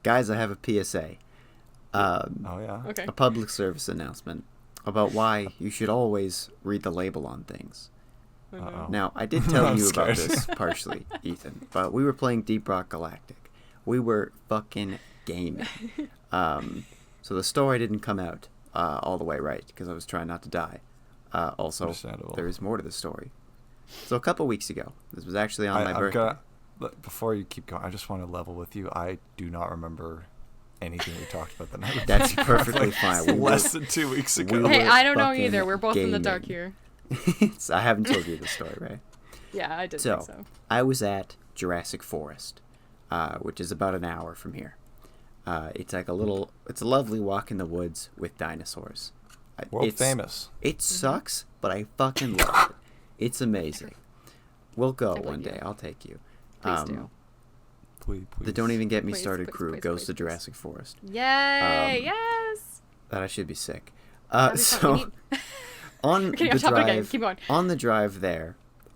Guys, I have a PSA. Oh, yeah? Okay. A public service announcement about why you should always read the label on things. Uh-oh. Now, I did tell I'm you about scared. this partially, Ethan, but we were playing Deep Rock Galactic. We were fucking gaming. So the story didn't come out all the way right because I was trying not to die. Also, Understandable. there is more to the story. So a couple weeks ago, this was actually on my birthday. Before you keep going, I just want to level with you. I do not remember anything we talked about the night before. That's perfectly fine. Less than 2 weeks ago. Hey, I don't know fucking either. We're both in the dark gaming. here. I haven't told you the story, right? Yeah, I did think so. I was at Jurassic Forest, which is about an hour from here. It's like it's a lovely walk in the woods with dinosaurs. World famous. It sucks, but I fucking love it. It's amazing. We'll go believe one you. day. I'll take you. Please do. Please. The Don't Even Get Me Please, Started please, crew please, goes please, to please. Jurassic Forest. Yay! Yes! That I should be sick. That'd be fun. So on Okay, the on topic again. drive, Keep going. on the drive there,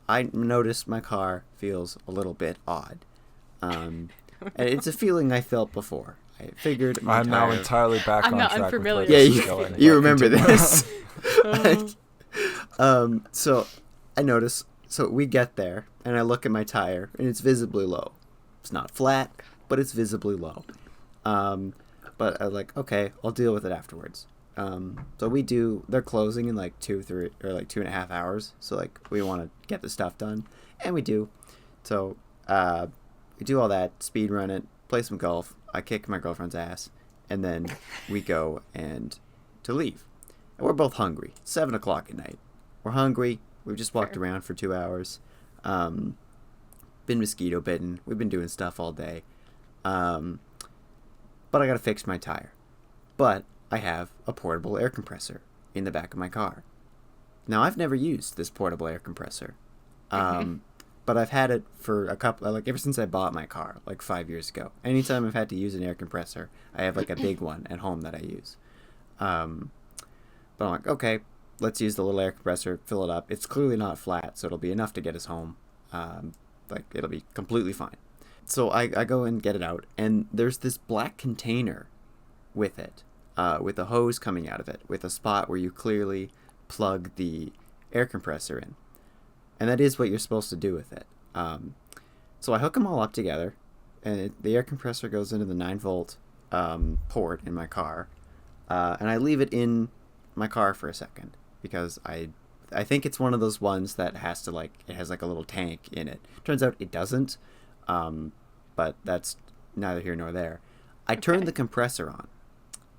I noticed my car feels a little bit odd. And it's a feeling I felt before. I figured my I'm now tire- entirely back I'm on not track unfamiliar. with where Yeah, this is going. you But remember continue. this. So I notice. So we get there, and I look at my tire, and it's visibly low. It's not flat, but it's visibly low. But I'm like, okay, I'll deal with it afterwards. So we do. They're closing in like 2.5 hours. So like we want to get the stuff done, and we do. So we do all that, speed run it, play some golf. I kick my girlfriend's ass, and then we go and to leave. And we're both hungry. 7 o'clock at night. We're hungry. We've just walked Fair. around for 2 hours. Been mosquito bitten. We've been doing stuff all day. But I gotta fix my tire. But I have a portable air compressor in the back of my car. Now, I've never used this portable air compressor. But I've had it for ever since I bought my car, like 5 years ago. Anytime I've had to use an air compressor, I have like a big one at home that I use. But I'm like, okay, let's use the little air compressor, fill it up. It's clearly not flat, so it'll be enough to get us home. It'll be completely fine. So I go and get it out, and there's this black container with it, with a hose coming out of it, with a spot where you clearly plug the air compressor in. And that is what you're supposed to do with it. So I hook them all up together, and the air compressor goes into the 9-volt port in my car, and I leave it in my car for a second because I think it's one of those ones that has to it has like a little tank in it. Turns out it doesn't, but that's neither here nor there. I turn the compressor on,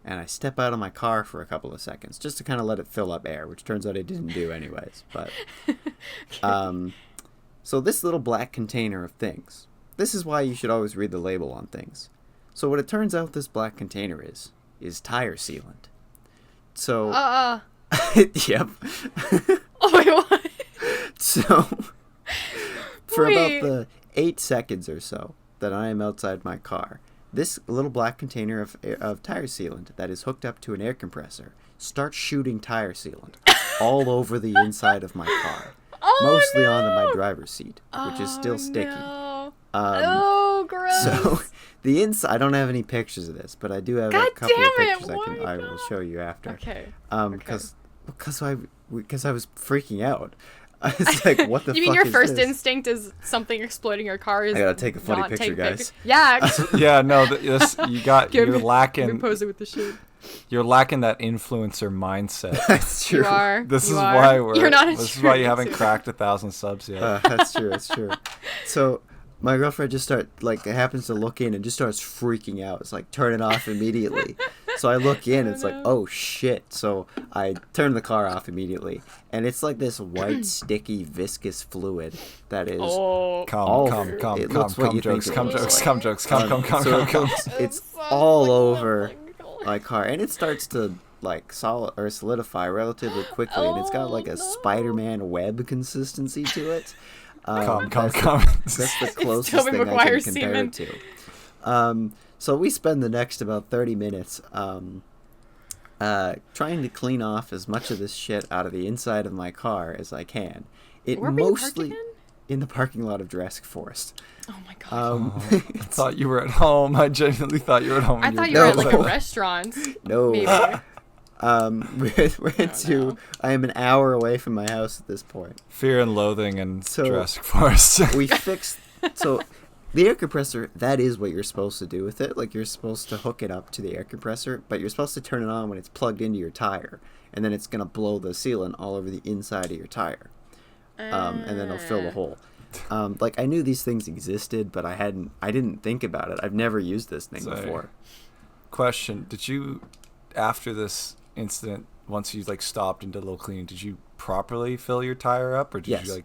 and I step out of my car for a couple of seconds just to kind of let it fill up air, which turns out it didn't do anyways. But so this little black container of things. This is why you should always read the label on things. So what it turns out this black container is tire sealant. So yep. Oh my god. So for Wait. about the 8 seconds or so that I am outside my car, this little black container of tire sealant that is hooked up to an air compressor starts shooting tire sealant all over the inside of my car. Mostly onto my driver's seat, which is still sticky. No. Um, Gross. So the inside, I don't have any pictures of this, but I do have God a couple of damn it, pictures I will show you after. Okay. Because I was freaking out. It's like, what the fuck You mean your is first this? instinct is something exploding your car is I gotta take a funny not picture, take guys. pictures? Yeah. Yeah, no, you're lacking. Pose it with the shit. You're lacking that influencer mindset. That's true. You are. This you is are. why You're not a This is why you true haven't influencer. cracked 1,000 subs yet. That's true. That's true. So my girlfriend just happens to look in and just starts freaking out. It's like, turn it off immediately. So I look in, it's like, oh shit. So I turn the car off immediately, and it's like this white, sticky, viscous fluid that is Come jokes. So it's all over my car, and it starts to solidify relatively quickly, and it's got like a Spider-Man web consistency to it. Come. That's the closest Tobey thing I can Maguire's compare semen. it to. So we spend the next about 30 minutes trying to clean off as much of this shit out of the inside of my car as I can. It Where were you parked mostly again? in the parking lot of Jurassic Forest. Oh my god. I thought you were at home. I genuinely thought you were at home. I and thought you No. were at like a restaurant. No. Maybe. We're to. I am an hour away from my house at this point. Fear and Loathing and So- Jurassic Forest. We fixed. So, the air compressor. That is what you're supposed to do with it. Like you're supposed to hook it up to the air compressor, but you're supposed to turn it on when it's plugged into your tire, and then it's gonna blow the sealant all over the inside of your tire, and then it'll fill the hole. Like I knew these things existed, but I didn't think about it. I've never used this thing Sorry. before. Question: did you, after this incident, once you like stopped and did a little cleaning, did you properly fill your tire up, or did Yes. you like?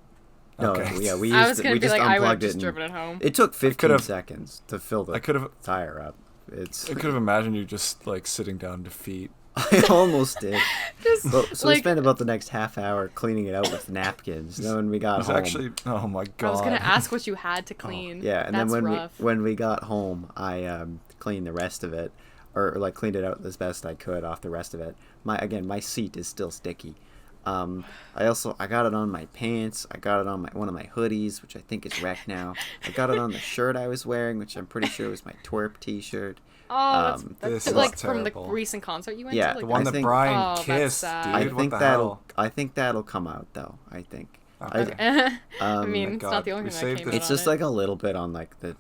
No, Okay. yeah, we I used was it. gonna We be just like, I would have unplugged just it. driven it home. It took 15 could've- seconds to fill the I could have. tire up. It's. I could have imagined you just like sitting down in defeat. I almost did. Just, So we like, spent about the next half hour cleaning it out with napkins. Then when we got It's home, actually. Oh my god. I was gonna ask what you had to clean. yeah, and That's then rough. when we got home, I cleaned the rest of it, or like cleaned it out as best I could off the rest of it. My seat is still sticky. I got it on my pants. I got it on one of my hoodies, which I think is wrecked now. I got it on the shirt I was wearing, which I'm pretty sure was my twerp T-shirt. Oh, This that's is like from the terrible. recent concert you went Yeah, to. The Like, one I that think- Brian Oh, that's kissed, sad. dude. I what think the that'll hell? I think that'll come out though. I think. Okay. I mean, my it's God, not the we only thing that saved came this. out It's on just it. like a little bit on like the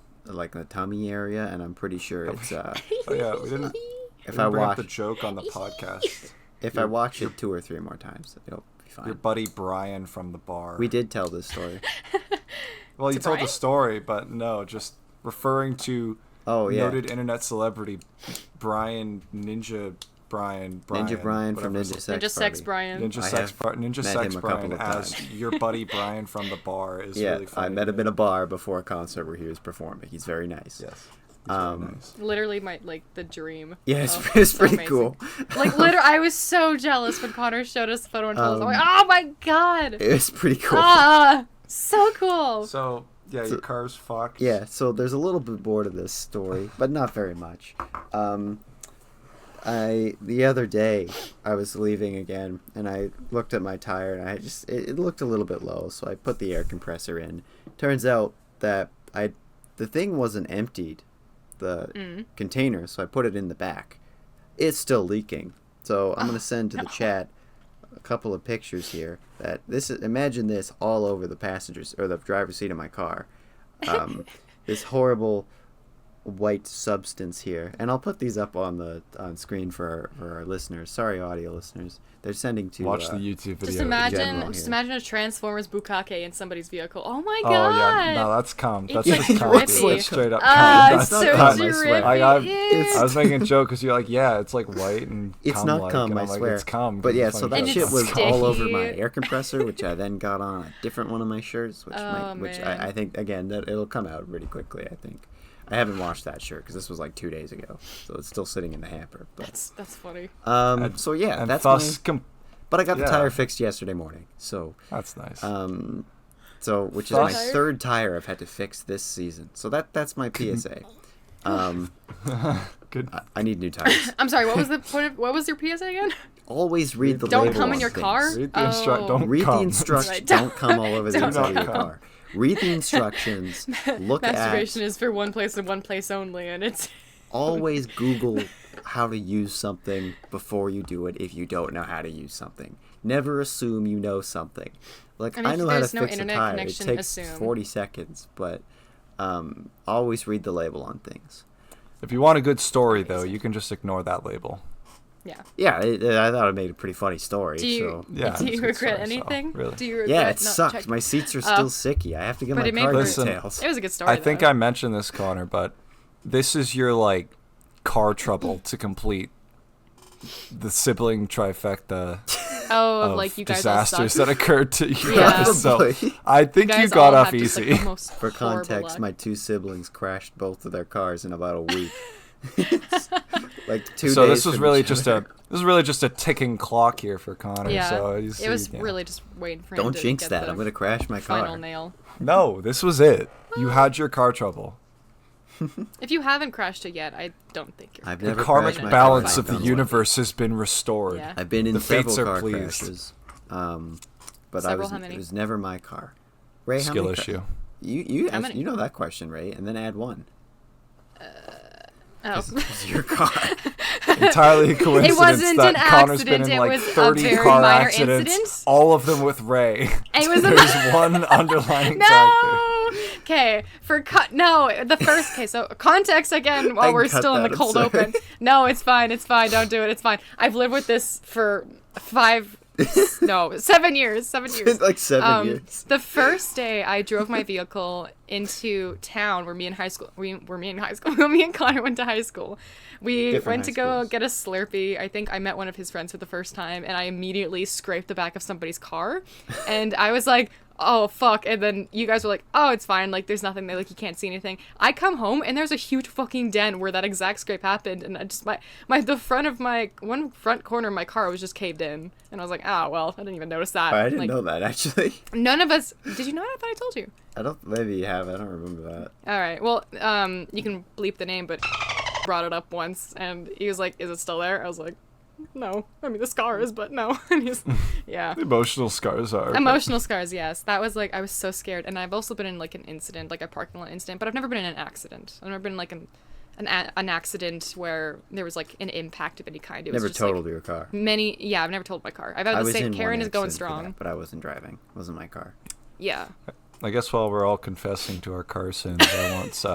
tummy area, and I'm pretty sure it's Oh yeah, we didn't. if we I didn't bring up watch the joke on the podcast. if I watch it 2 or 3 more times, it'll be fine. Your buddy Brian from the bar. We did tell this story. Well, you To told Brian? the story, but no, just referring to Oh yeah, noted internet celebrity Ninja Brian from whatever his- Ninja Sex Ninja Sex Party. Brian. Ninja I Sex have Ninja met Sex him a Brian couple of as times. your buddy Brian from the bar is Yeah, really funny. I met him in a bar before a concert where he was performing. He's very nice. Yes. He's very Um, nice. Literally, the dream. Yeah, it's, Oh, it's so pretty amazing. cool. Like literally, I was so jealous when Connor showed us the photo and told us. I'm like, Um, oh my god! It's pretty cool. Ah, so cool. So yeah, So- your car's fucked. Yeah, so there's a little bit more to this story, but not very much. The other day I was leaving again, and I looked at my tire, and it looked a little bit low, so I put the air compressor in. Turns out that the thing wasn't emptied, the container, so I put it in the back. It's still leaking, so I'm gonna send to the chat a couple of pictures here. Imagine this all over the passengers or the driver's seat of my car. This horrible white substance here, and I'll put these up on screen for our listeners. Sorry, audio listeners. They're sending to Watch the YouTube video. Just general here. imagine a Transformers Bukake in somebody's vehicle. Oh my Oh god! yeah, no, that's cum. It's That's like just cum. drippy. Dude. Straight up cum. Ah, That's it's so not cum. cum, I swear. drippy. I was making a joke because you're like, yeah, it's like white and It's cum not like, cum, and I I'm like, swear. it's cum. But yeah, It's so funny. that And shit it's was all over my sticky. air compressor, which I then got on a different one of my shirts, which Oh, man. I think again that it'll come out pretty quickly. I think I haven't washed that shirt because this was like 2 days ago, so it's still sitting in the hamper. But That's funny. so yeah, and that's thus, but I got the yeah. tire fixed yesterday morning, so that's nice. which is my Thus- third tire I've had to fix this season. So that's my PSA. Good. I need new tires. I'm sorry. What was the point of? What was your PSA again? Always read the Don't label come in on your things. car. Read the instru- Oh. don't Read come. the instructions. Right. Don't come all over the Don't inside of your come. car. Read the instructions. Look at. Masturbation is for one place and one place only, and it's. Always Google how to use something before you do it if you don't know how to use something. Never assume you know something. Like, I mean, I if know how to there's no fix a internet tire. It connection, takes assume. 40 seconds, but always read the label on things. If you want a good story, though, you can just ignore that label. Yeah. Yeah, I thought it made a pretty funny story. Do you so. Yeah, do it's you a good regret story, so, anything? really. Do you regret Yeah, it not sucked. check- My seats are still sicky. I have to get but my it made car for- Listen, details. It was a good story. I think though. I mentioned this, Connor, but this is your like car trouble to complete the sibling trifecta Oh, of like you guys all disasters suck. that occurred to you Yeah. guys. So Probably. I think you guys got all off have just, like, easy. the most For horrible context, luck. my 2 siblings crashed both of their cars in about a week. Like 2 days. So this was from really each just other. a ticking clock here for Connor. Yeah, So it was really just waiting for him Don't to jinx get that. the I'm gonna crash my final car. nail. No, this was it. You had your car trouble. If you haven't crashed it yet, I don't think you're. I've The never karmic crashed my balance car. of the universe has been restored. Yeah. I've been in The several fates are car pleased. crashes, but Several, I how was many? it was never my car. Ray, how skill many issue. How many? You know that question, right? And then add one. Oh. It's your car. Entirely coincidence It wasn't that an Connor's been accident, in it like was a 30 very car minor accidents, incident. all of them with Ray. It was There's one underlying factor. No. Okay, the first case. So context again while I we're cut still in that, the I'm cold sorry. open. No, it's fine. Don't do it. It's fine. I've lived with this for 7 years. 7 years. Like 7 years. The first day I drove my vehicle into town where me and Connor went to high school. We Different went to high go schools. get a Slurpee. I think I met one of his friends for the first time, and I immediately scraped the back of somebody's car. And I was like, oh, fuck. And then you guys were like, oh, it's fine. Like, there's nothing there. Like, you can't see anything. I come home, and there's a huge fucking dent where that exact scrape happened. And I just, the front of one front corner of my car was just caved in. And I was like, oh, well, I didn't even notice that. I didn't like, know that, actually. None of us, did you know that? I thought I told you. Maybe you have. I don't remember that. All right. Well, you can bleep the name, but brought it up once, and he was like, is it still there? I was like, no. I mean, the scar is, but no. And he's, yeah. Emotional scars are. Emotional scars, yes. That was like, I was so scared. And I've also been in like an incident, like a parking lot incident, but I've never been in an accident. I've never been in like an accident where there was like an impact of any kind. It was Never just, totaled like, your car. I've never totaled my car. I've had I the was same, in Karen one is going accident for strong. that, but I wasn't driving. It wasn't my car. Yeah. I guess while we're all confessing to our car sins, I once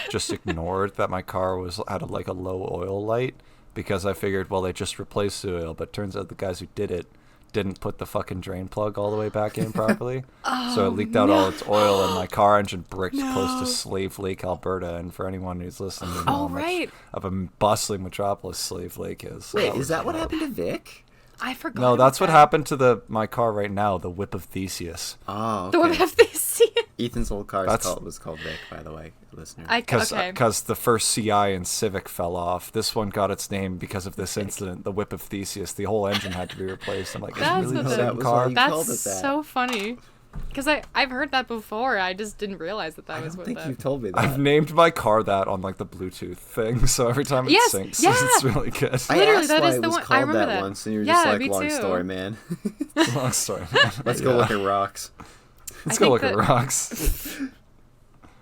just ignored that my car had a low oil light because I figured, well, they just replaced the oil, but turns out the guys who did it didn't put the fucking drain plug all the way back in properly. So it leaked out all its oil, and my car engine bricked close to Slave Lake, Alberta. And for anyone who's listening, you know how much of a bustling metropolis Slave Lake is. Wait, is that what happened to Vic? I forgot. No, that's what that. happened to my car right now, the Whip of Theseus. Oh, okay. The Whip of Theseus. Ethan's old car That's- was called Vic, by the way, listener. Okay. Because the first CI and Civic fell off. This one got its name because of this incident, the Whip of Theseus. The whole engine had to be replaced. I'm like, is it That's really what the the- same That was car? why you called That's it that. so funny. Because I've heard that before. I just didn't realize that I was don't what think that. you told me that. I've named my car that on like the Bluetooth thing, so every time it Yes, syncs, yeah. it's really good. I Literally, asked that why is it the was one- I called remember that that. once, and you were Yeah, just like, me long too. story, man. Long story. Let's go look at rocks. Let's I go think look at that- rocks.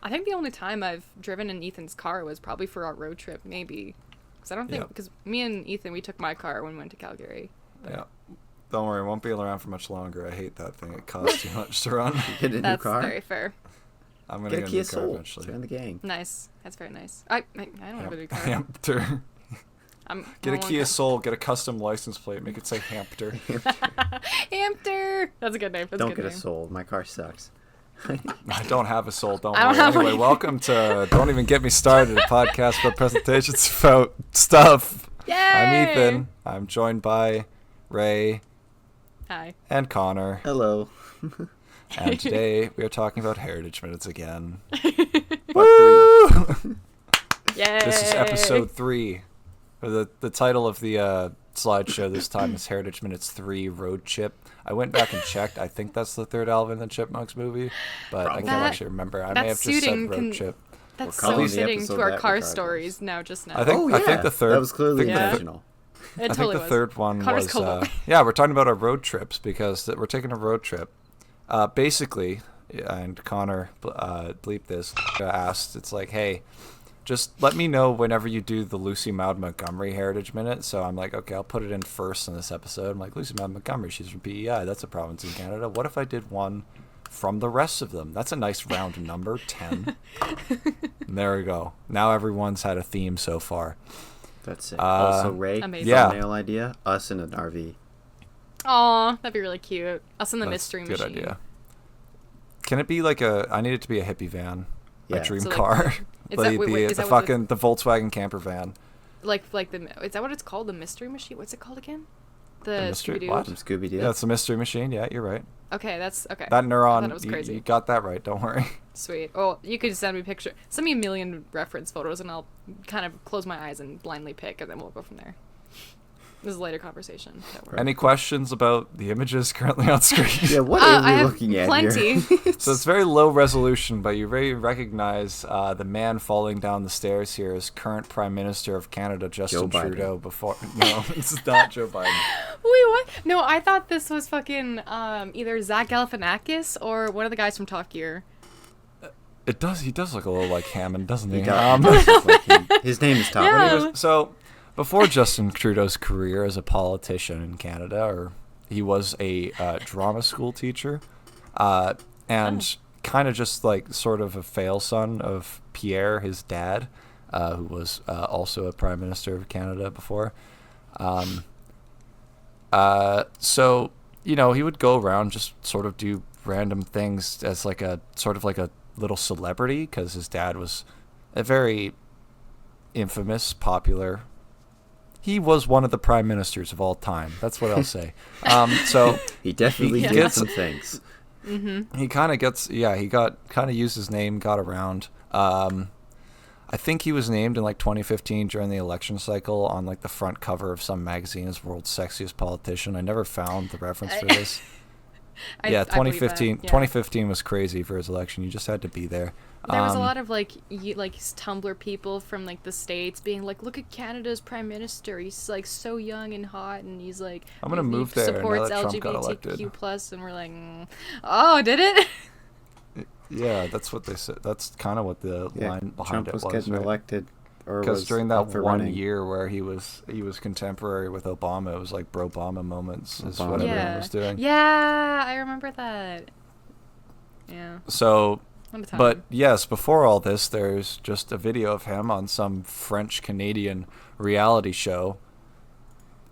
I think the only time I've driven in Ethan's car was probably for our road trip, maybe. Because I don't think, Yep. because me and Ethan, we took my car when we went to Calgary. Yeah. Don't worry, it won't be around for much longer. I hate that thing. It costs too much to run. Get a new That's car. very fair. I'm gonna Get a get a Kia new car Soul. eventually. Join the gang. Nice. That's very nice. I don't have a new car. Hampter. Get a I Kia want Soul. Get a custom license plate. Make it say Hampter. Hampter. That's a good name. That's Don't a good get a name. Soul. My car sucks. I don't have a soul. Don't I don't worry. have Anyway, one. welcome to Don't Even Get Me Started, a podcast about presentations about stuff. Yay! I'm Ethan. I'm joined by Ray Hi. and Connor. Hello. And today we are talking about Heritage Minutes again. Part 3. Yay! This is episode 3. The title of the slideshow this time is Heritage Minutes 3 Road Trip. I went back and checked. I think that's the third Alvin and the Chipmunks movie, but I can't That- actually remember. I may that's have just said suiting Road Trip. That's We're calling so the fitting episode to our that car regardless. stories now, just now. I think Oh, yeah. I think the third That was clearly Yeah. intentional. It I totally think the was. third one Connor's was cold open. yeah, we're talking about our road trips because we're taking a road trip. Basically, and Connor bleep this asked, it's like, hey, just let me know whenever you do the Lucy Maud Montgomery Heritage Minute. So I'm like, okay, I'll put it in first in this episode. I'm like, Lucy Maud Montgomery, she's from PEI. That's a province in Canada. What if I did one from the rest of them? That's a nice round number, 10. And there we go. Now everyone's had a theme so far. That's it. Also, Ray, Amazing. Yeah. thumbnail idea, us in an RV. Aw, that'd be really cute. Us in the That's mystery a good machine. idea. Can it be like I need it to be a hippie van. Yeah. A dream So, like, car. is that- wait, is the that what fucking the Volkswagen camper van. Like is that what it's called? The mystery machine? What's it called again? The mystery- Scooby-Doo? what? From Scooby-Doo. Yeah, it's a mystery machine. Yeah, you're right. Okay, that's okay. That I neuron, thought it was crazy. you got that right. Don't worry. Sweet. Oh, you could send me a million reference photos, and I'll kind of close my eyes and blindly pick, and then we'll go from there. This is a later conversation. Don't worry. Any questions about the images currently on screen? Yeah, what I are we have looking at plenty. here? So it's very low resolution, but you very recognize the man falling down the stairs here is current Prime Minister of Canada, Justin Biden. Trudeau. No, it's not Joe Biden. We what? No, I thought this was fucking either Zach Galifianakis or one of the guys from Top Gear. It does. He does look a little like Hammond, doesn't he? He does look like his name is Tom. Yeah. So, before Justin Trudeau's career as a politician in Canada, he was a drama school teacher, and kind of just like sort of a fail son of Pierre, his dad, who was also a prime minister of Canada before. So, you know, he would go around just sort of do random things as like a sort of like a little celebrity, because his dad was a very infamous, popular. He was one of the prime ministers of all time. That's what I'll say. So he definitely did some things. Mm-hmm. He kind of gets, he got kind of used his name, got around. I think he was named in like 2015 during the election cycle on like the front cover of some magazine as world's sexiest politician. I never found the reference for this. 2015 was crazy for his election. You just had to be there. There was a lot of like Tumblr people from like the States being like, look at Canada's prime minister. He's like so young and hot, and he's like, I'm gonna move there supports now that Trump got elected. LGBTQ plus, and we're like, oh, did it? Yeah, that's what they said. That's kind of what the line behind Trump was it was. getting elected. Because during that one year where he was contemporary with Obama, it was like bro-Obama moments is what everyone was doing. Yeah, I remember that. Yeah. So, but yes, before all this, there's just a video of him on some French-Canadian reality show.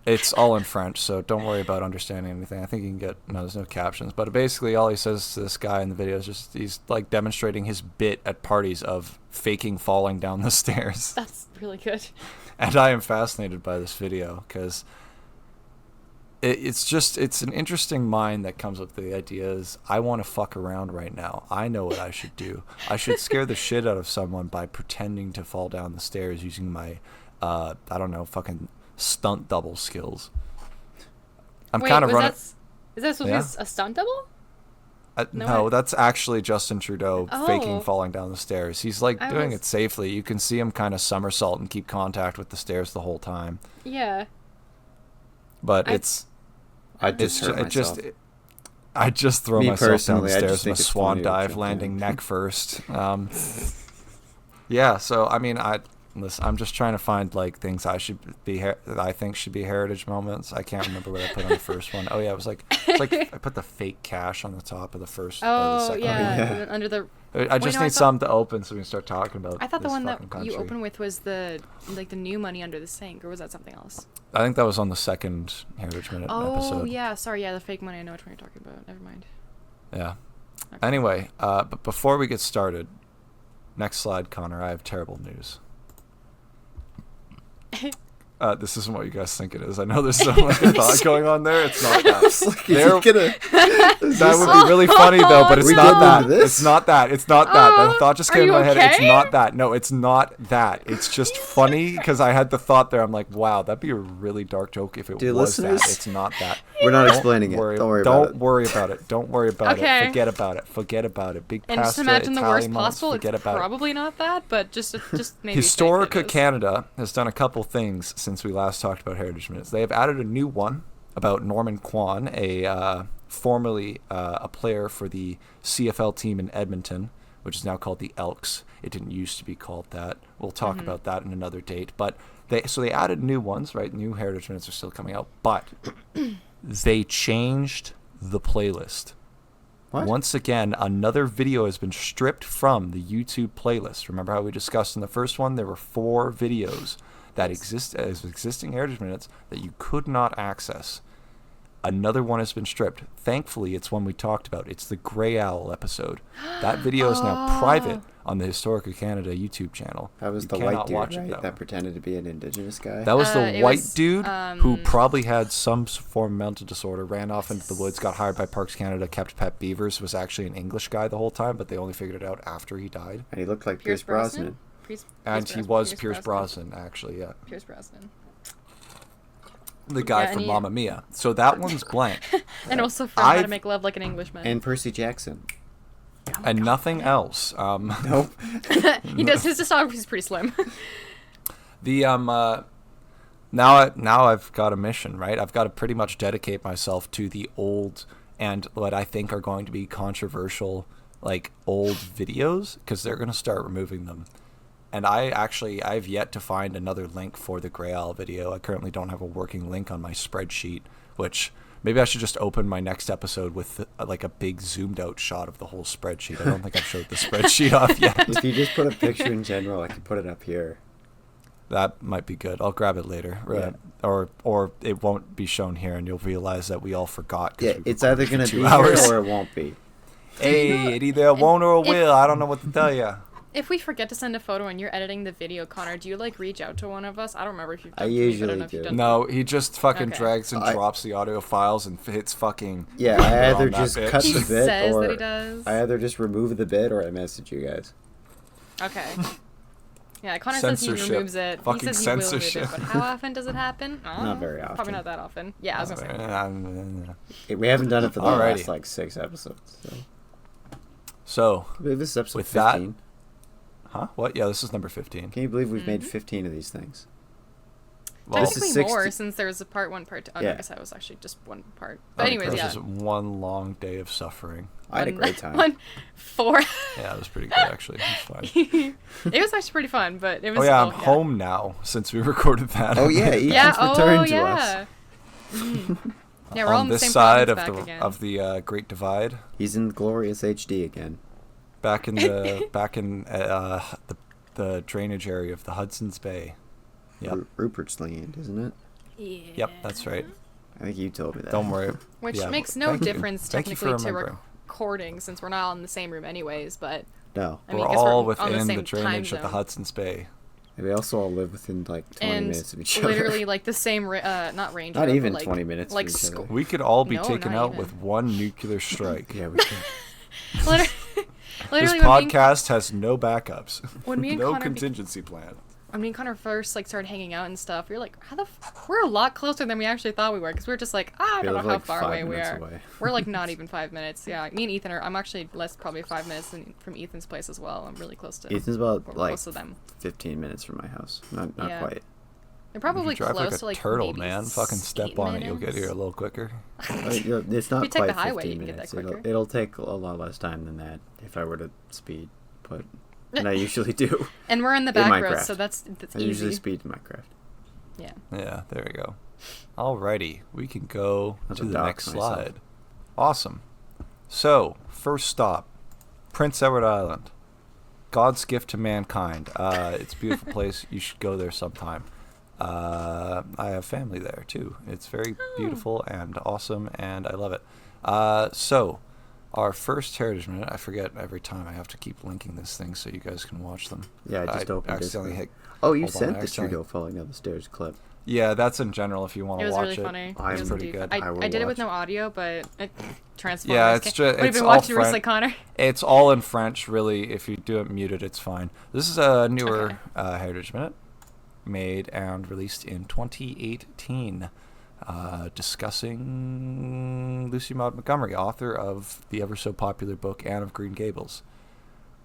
It's all in French, so don't worry about understanding anything. I think you can get, there's no captions. But basically all he says to this guy in the video is just, he's like demonstrating his bit at parties of faking falling down the stairs. That's really good. And I am fascinated by this video because it's an interesting mind that comes up with the ideas. I want to fuck around right now. I know what I should do. I should scare the shit out of someone by pretending to fall down the stairs using my, I don't know, fucking stunt double skills. I'm kind of running. Is that supposed to be a stunt double? No, that's actually Justin Trudeau faking falling down the stairs. He's like doing it safely. You can see him kind of somersault and keep contact with the stairs the whole time. Yeah. But I just throw myself down the stairs in a swan dive, landing neck first. Yeah, so I mean, listen, I'm just trying to find like things that I think should be heritage moments. I can't remember what I put on the first one. Oh yeah, it was like I put the fake cash on the top of the first. Oh the second yeah, under the. I just need something to open so we can start talking about. I thought the one that country. you opened with was the new money under the sink, or was that something else? I think that was on the second Heritage Minute episode. Oh yeah, sorry, the fake money. I know which one you're talking about. Never mind. Yeah. Okay. Anyway, but before we get started, next slide, Connor. I have terrible news. This isn't what you guys think it is. I know there's some like a thought going on there. It's not that. That would be really funny though, but it's not that. It's not that. It's not that. The thought just came in my head. It's not that. No, it's not that. It's just funny because I had the thought there. I'm like, wow, that'd be a really dark joke if it was that. It's not that. We're not explaining it. Don't worry about it. Don't worry about it. Forget about it. Forget about it. Big pasta, and just imagine Italian the worst months, possible. It's probably not that, but just maybe. Historica Canada has done a couple things since we last talked about Heritage Minutes. They have added a new one about Norman Kwan, formerly a player for the CFL team in Edmonton, which is now called the Elks. It didn't used to be called that. We'll talk about that in another date. But they added new ones, right? New Heritage Minutes are still coming out, but they changed the playlist. What? Once again, another video has been stripped from the YouTube playlist. Remember how we discussed in the first one? There were 4 videos that exist as existing Heritage Minutes that you could not access. Another one has been stripped. Thankfully, it's one we talked about. It's the Grey Owl episode. That video is now private on the Historica Canada YouTube channel. That was the white dude, right? That pretended to be an Indigenous guy? That was the white dude who probably had some form of mental disorder, ran off into the woods, got hired by Parks Canada, kept pet beavers, was actually an English guy the whole time, but they only figured it out after he died. And he looked like Pierce Brosnan. He was Pierce Brosnan, actually, yeah. Pierce Brosnan. The guy from Mamma Mia. So that one's blank. And also from How to Make Love Like an Englishman. And Percy Jackson. And nothing else. Nope. He does. His discography is pretty slim. The now I've got a mission, right? I've got to pretty much dedicate myself to the old and what I think are going to be controversial, like old videos, because they're going to start removing them. And I've yet to find another link for the Grey Owl video. I currently don't have a working link on my spreadsheet, which maybe I should just open my next episode with like a big zoomed out shot of the whole spreadsheet. I don't think I've showed the spreadsheet off yet. If you just put a picture in general, I could put it up here. That might be good. I'll grab it later. Right? Yeah. Or it won't be shown here, and you'll realize that we all forgot. Yeah, it's either going to be hours. here or it won't be. Hey, it either won't or it will. I don't know what to tell you. If we forget to send a photo and you're editing the video, Connor, do you like reach out to one of us? I don't remember if you've done I it to me, but usually don't know if you've do. done No, he just fucking Okay. drags and drops the audio files and hits fucking. Yeah, I on either that just bitch. cut He the bit says or that he does. I either just remove the bit or I message you guys. Okay. Yeah, Connor says he Censorship. removes it. Fucking He says he will remove censorship. it, but how often does it happen? I don't Not know. very often. Probably not that often. Yeah, I was gonna say. We haven't done it for the Alrighty. last like 6 episodes. So. So, I believe this is episode With that- 15. huh? What? Yeah, this is number 15. Can you believe we've made 15 of these things? Well, This is Technically more, 60 since there was a part 1, part 2. Oh, Yeah. I guess that was actually just one part. But anyways, this yeah. is one long day of suffering. I had a great time. 1, 4. Yeah, it was pretty good actually. It's fine. It was actually pretty fun, but it was. Oh yeah, I'm home now since we recorded that. Oh yeah, Ethan's Yeah. returned Oh to yeah. us. Yeah, we're all on in the this same side province of back the again. Great Divide, He's in glorious HD again. back in the drainage area of the Hudson's Bay. Yep. Rupert's Land, isn't it? Yeah. Yep, that's right. I think you told me that. Don't worry. Which Yeah, makes but no thank you. difference Thank you for technically to remembering. recording since we're not all in the same room anyways, but No. I mean, We're 'cause all on within the same time drainage of the zone. Hudson's Bay. And we also all live within like 20 And minutes of each other. literally like the same not range. Not but, even like, 20 minutes like of each other. We could all be No, taken not out even. with one nuclear strike. Yeah, we can. literally, This literally podcast has no backups. when me and no Connor contingency plan. when me and Connor first like started hanging out and stuff, we were like, how the we're a lot closer than we actually thought we were, because we were just like, I We don't know live, how like, far 5 away we minutes are. away. We're like not even 5 minutes. Yeah, me and Ethan are. I'm actually probably 5 minutes from Ethan's place as well. I'm really close to. Ethan's about we're like close to them. 15 minutes from my house. Not Yeah. quite. They're probably You drive close like a to like turtle, maybe man. Fucking step 8 on it, you'll get minutes. here a little quicker. It's not you take quite the highway, 15 you can get minutes. that quicker. It'll take a lot less time than that if I were to speed, but and I usually do. And we're in the In back Minecraft. roads, so that's I easy. usually speed in Minecraft. Yeah. Yeah, there we go. Alrighty, we can go That's to a the dox next myself. slide. Awesome. So, first stop, Prince Edward Island. God's gift to mankind. It's a beautiful place. You should go there sometime. I have family there too. It's very beautiful and awesome, and I love it. So, our first Heritage Minute. I forget every time. I have to keep linking this thing so you guys can watch them. Yeah, I just opened accidentally Discord. hit. Oh, you Hold on, sent I the accidentally- Trudeau falling down the stairs clip. Yeah, that's in general if you want It to was watch really it. funny. I'm It was pretty indeed. good. I I will did it with watch. no audio, but it transformed. Yeah, it's What have it's you all watched recently, French. Connor? It's all in French, really. If you do it muted, it's fine. This is a newer Heritage Minute, made and released in 2018, discussing Lucy Maud Montgomery, author of the ever so popular book Anne of Green Gables.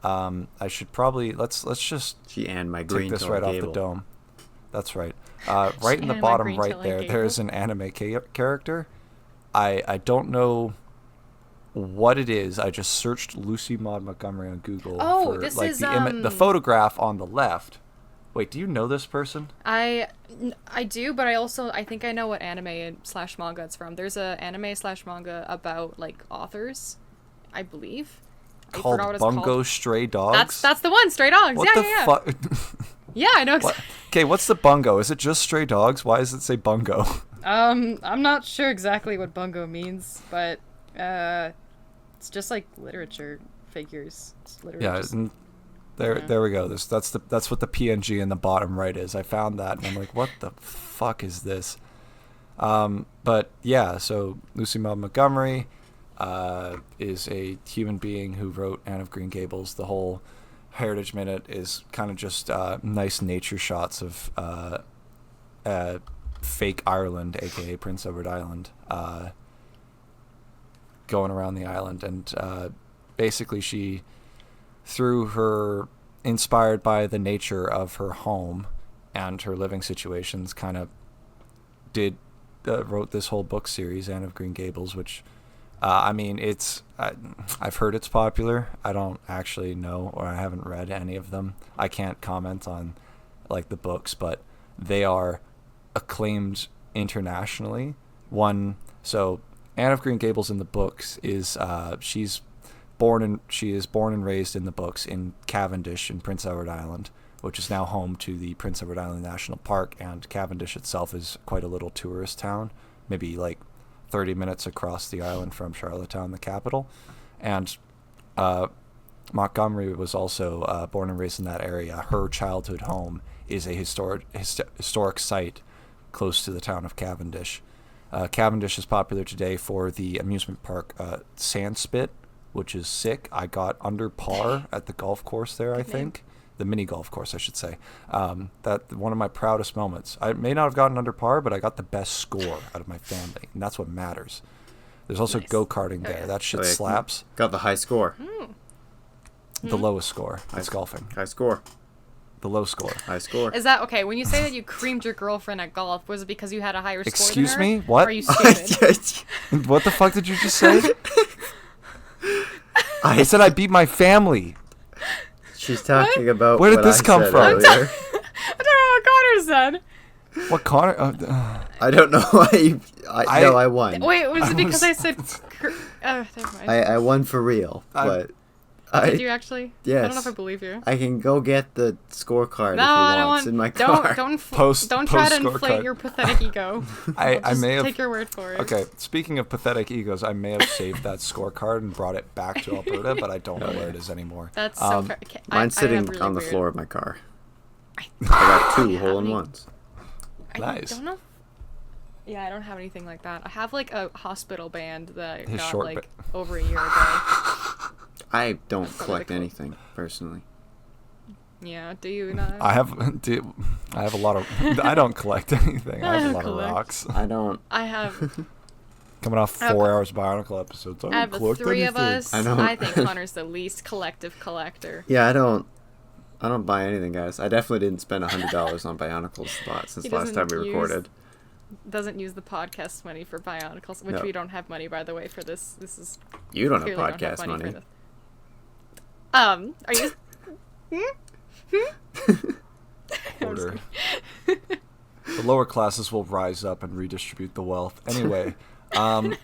I should probably let's just She and my take green this tall right gable. off the dome. That's right. Right in the and my bottom green right tail there, and there's an anime character. I don't know what it is. I just searched Lucy Maud Montgomery on Google Oh, for this like is, the photograph on the left. Wait, do you know this person? I do, but I think I know what anime / manga it's from. There's a anime / manga about like authors, I believe. I Called forgot what it's Bungo called. Stray Dogs. That's the one, Stray Dogs. What yeah, the yeah, yeah. fuck? Yeah, I know. Okay, what's the bungo? Is it just stray dogs? Why does it say bungo? I'm not sure exactly what bungo means, but it's just like literature figures. It's literally Yeah, just- and there we go. That's what the PNG in the bottom right is. I found that and I'm like, what the fuck is this? But yeah, so Lucy Maud Montgomery is a human being who wrote Anne of Green Gables. The whole Heritage Minute is kind of just nice nature shots of fake Ireland, aka Prince Edward Island, going around the island, and basically she, through her, inspired by the nature of her home and her living situations, kind of wrote this whole book series, Anne of Green Gables, which, I mean, I've heard it's popular. I don't actually know, or I haven't read any of them. I can't comment on like the books, but they are acclaimed internationally. So Anne of Green Gables in the books is she is born and raised in the books in Cavendish in Prince Edward Island, which is now home to the Prince Edward Island National Park, and Cavendish itself is quite a little tourist town, maybe like 30 minutes across the island from Charlottetown, the capital. And Montgomery was also born and raised in that area. Her childhood home is a historic site close to the town of Cavendish. Cavendish is popular today for the amusement park Sandspit, which is sick. I got under par at the golf course there, I think. The mini golf course, I should say. That one of my proudest moments. I may not have gotten under par, but I got the best score out of my family, and that's what matters. There's also go-karting there. That shit slaps. Got the high score. The lowest score. That's golfing. High score. The low score. High score. Is that okay? When you say that you creamed your girlfriend at golf, was it because you had a higher score Excuse than her? me? What? Or are you stupid? What the fuck did you just say? I said I beat my family. She's talking about Where did what this I come said from? earlier. I don't know what Connor said. What Connor? I don't know why. No, I won. Wait, was it because I said... never mind. I won for real, but... Did you actually? Yes. I don't know if I believe you. I can go get the scorecard No, if you I don't want. want. It's in my car. Don't try to Post inflate scorecard. your pathetic ego. I may have. Take your word for it. Okay, speaking of pathetic egos, I may have saved that scorecard and brought it back to Alberta, but I don't know where it is anymore. That's so fair. Okay, Mine's I have sitting really on the weird- floor of my car. I got 2 hole-in-ones. I Nice. don't know. Yeah, I don't have anything like that. I have like a hospital band that I His got short like over a year ago. I don't That's collect really cool. anything, personally. Yeah, do you not? I have a lot of. I don't collect anything. I have a lot of Collect. rocks. I don't. I have. Coming off 4 hours of Bionicle episodes, I I don't have collect 3 of anything. us. I don't- I think Connor's the least collective collector. Yeah, I don't buy anything, guys. I definitely didn't spend $100 on Bionicles since He last time we doesn't recorded. Doesn't use the podcast money for Bionicles, which No. we don't have money, by the way, for this. This is You don't have clearly don't podcast have money. for this. Are you? Order. The lower classes will rise up and redistribute the wealth. Anyway, what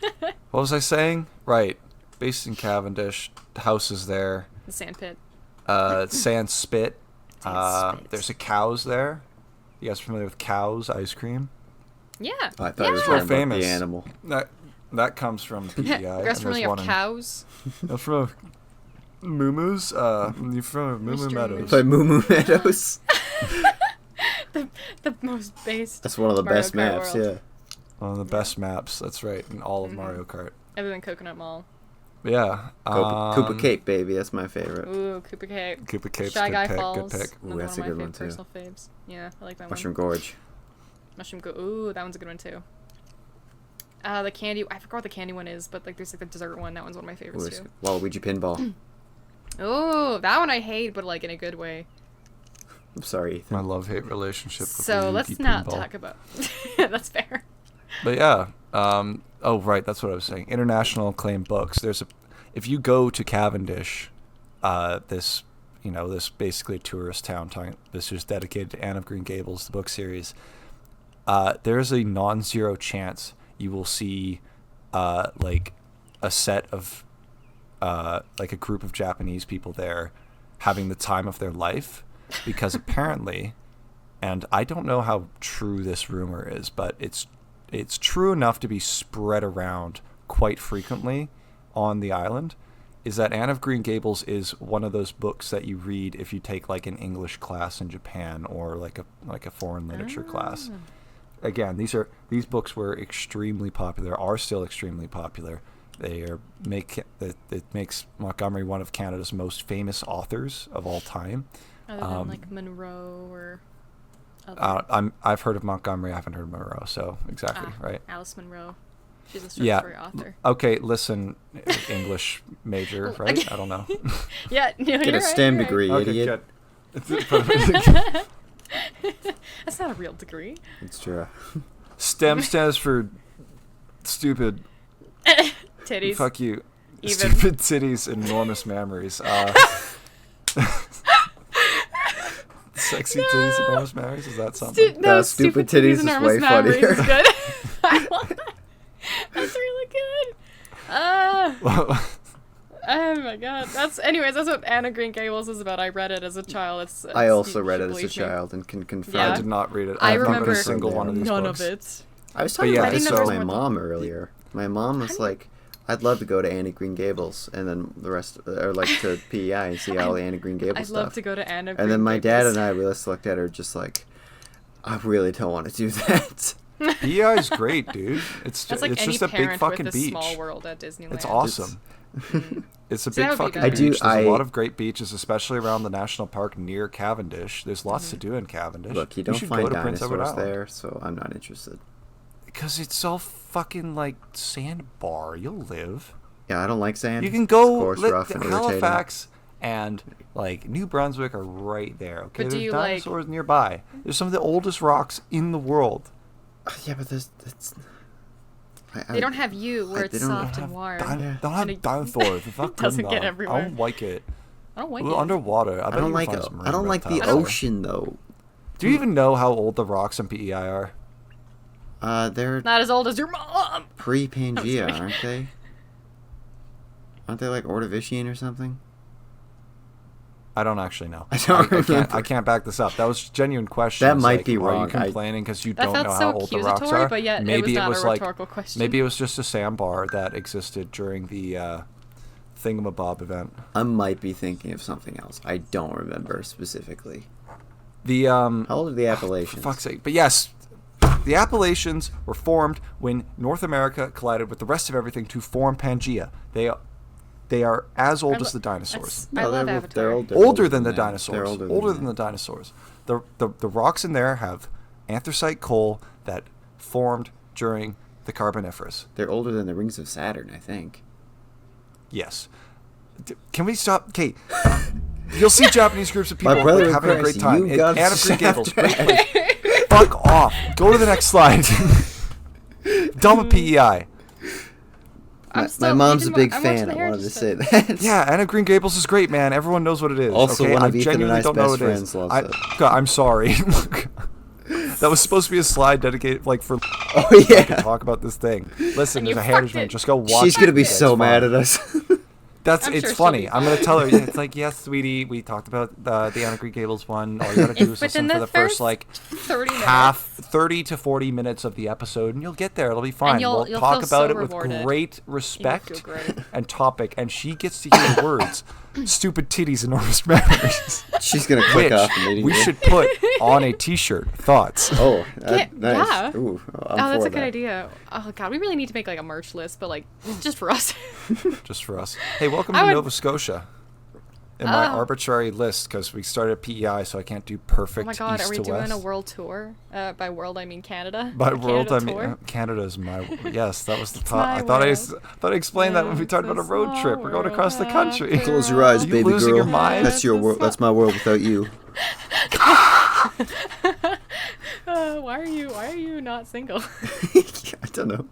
was I saying? Right, based in Cavendish, the house is there. The sand pit. Sand Spit. Sand Spit. There's a Cows there. You guys familiar with Cows ice cream? Yeah. Oh, I thought it was We're talking about famous. the animal. That comes from PEI. You guys familiar with cows? I'm from Moo-Moo's. You from Moo Mystery Meadows? Play Moo Moo Meadows. The most based. That's one of the Mario best Kart maps, world. yeah. One of the best maps. That's right, in all of Mario Kart. Other than Coconut Mall. Yeah. Koopa Cape, baby. That's my favorite. Ooh, Koopa Cape. Koopa Cape's Shy good Guy pick. Falls. Good pick. Ooh, Another that's a one of good my one, too. personal faves. Yeah, I like that Mushroom one. Gorge. Mushroom Go. Ooh, that one's a good one too. The candy. I forgot what the candy one is, but like there's like the dessert one. That one's one of my Ooh, favorites it's too. Waluigi Pinball. Ooh, that one I hate, but like in a good way. I'm sorry, Ethan. My love-hate relationship with So let's Luigi not Pinball. talk about. That's fair. But yeah, oh right, that's what I was saying. International acclaimed books. If you go to Cavendish, this basically tourist town. This is dedicated to Anne of Green Gables, the book series. There is a non-zero chance you will see, like, a set of, like a group of Japanese people there, having the time of their life, because apparently, and I don't know how true this rumor is, but it's true enough to be spread around quite frequently on the island, is that Anne of Green Gables is one of those books that you read if you take like an English class in Japan or like a foreign literature class. Again, these books were extremely popular, are still extremely popular. It makes Montgomery one of Canada's most famous authors of all time. Other than like Monroe or. Other. I've heard of Montgomery. I haven't heard of Monroe. So exactly right. Alice Munro. She's a short Yeah. story author. Okay, listen, English major, right? I don't know. Yeah, Get a STEM degree, idiot. That's not a real degree. It's true. STEM stands for stupid. Titties. Fuck you. Even. Stupid titties, enormous memories. Sexy titties, enormous memories. Is that something? No, stupid titties is enormous way memories funnier. is good. I love that. That's really good. Oh my god. That's what Anna Green Gables is about. I read it as a child. I also you read should it as a believe me. child and can confirm. Yeah. I did not read it. I have not read remember a single one of these none books. of it. I was talking yeah, about this I with didn't my know there was mom earlier. My mom was like, "I'd love to go to Annie Green Gables," and then the rest, or like to PEI and see all the Annie Green Gables I'd stuff. love to go to Anna Green And then my dad Gables. and I, we just looked at her just like, I really don't want to do that. PEI is great, dude. It's That's like it's any just a parent big fucking with a beach. small world at Disneyland. It's awesome. It's a So that big would be fucking better. beach. There's a I- lot of great beaches, especially around the national park near Cavendish. There's lots to do in Cavendish. Look, you don't should find go to Prince Edward dinosaurs Island. there, so I'm not interested. Because it's all fucking like sandbar. You'll live. Yeah, I don't like sand. You can go. It's coarse, rough, and irritating. Halifax and like New Brunswick are right there. Okay, But do there's you, like- dinosaurs nearby. There's some of the oldest rocks in the world. Yeah, but it's. They don't have you where they it's don't soft have and warm. They Yeah. don't have And it dinosaurs. Fuck doesn't them, get though. everywhere. I don't like it. I don't like Well, it. underwater. I, I bet don't you like can it. find some I don't marine like the reptiles. ocean though. Do you even know how old the rocks in PEI are? They're Not as old as your mom. pre-Pangea, I'm aren't they? Aren't they like Ordovician or something? I don't actually know. I don't remember. I can't back this up. That was a genuine question. That It's might like, be Are wrong. you complaining because you That don't felt know so how old the rocks accusatory, are? but yet maybe it was not a like rhetorical question. maybe it was just a sandbar that existed during the Thingamabob event. I might be thinking of something else. I don't remember specifically. The How old are the Appalachians? For fuck's sake. But yes, the Appalachians were formed when North America collided with the rest of everything to form Pangea. They are as old as the dinosaurs. I love they're Avatar. Older than the that. dinosaurs. They're Older than than the that. dinosaurs. The rocks in there have anthracite coal that formed during the Carboniferous. They're older than the rings of Saturn, I think. Yes. Can we stop? Kate, you'll see Japanese groups of people My brother having a great Chris, time. you got Anna Green Gables, great shafted. place. Fuck off. Go to the next slide. Dumb a PEI. My mom's a big I'm watching fan. the I wanted to Heritage say Stuff. that. Yeah, Anna Green Gables is great, man. Everyone knows what it is. Also, okay? one of I Ethan and genuinely I's don't know best what it is. friends loves it. God, I'm sorry. That was supposed to be a slide dedicated, like, for Oh to yeah. talk about this thing. Listen, And there's you a heritage fucked man. it. Just go watch. She's gonna be it. so It's mad fine. at us. That's I'm it's sure she'll funny. be I'm gonna tell her. It's like, yes, sweetie, we talked about the Anna Green Gables one. All you gotta do is Within listen for the first like 30 minutes. half, 30 to 40 minutes of the episode, and you'll get there. It'll be fine. you'll We'll talk feel about so it with rewarded. great You'll respect feel great. and topic, and she gets to hear the words "stupid titties, enormous memories," She's gonna click which off immediately. we should put on a T-shirt. Thoughts? Oh, Yeah, nice. yeah. Ooh, I'm Oh, that's for a good that. idea. Oh god, we really need to make like a merch list, but like just for us. Just for us. Hey, welcome I to would- Nova Scotia. In my Oh. arbitrary list, because we started PEI, so I can't do Oh perfect my god, east are we to doing west. a world tour? By world I mean Canada. By A world, I Canada mean tour? Canada's my. Yes, that was the It's top. my I thought world. I explained that when we It's talked a about a road trip. We're going small across the world country. after Close your eyes, Are you baby losing girl. your mind? That's your world. That's my world without you. Why are you not single? I don't know.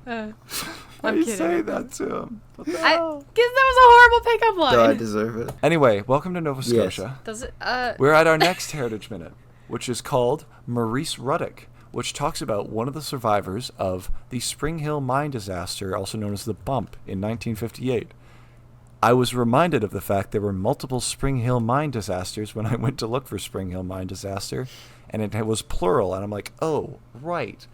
Why I'm do you kidding. say that to him? What the I hell? guess that was a horrible pickup line. Do I deserve it? Anyway, welcome to Nova Yes. Scotia. Does it? We're at our next Heritage Minute, which is called Maurice Ruddock, which talks about one of the survivors of the Spring Hill mine disaster, also known as the Bump, in 1958. I was reminded of the fact there were multiple Spring Hill mine disasters when I went to look for Spring Hill mine disaster, and it was plural, and I'm like, oh, right.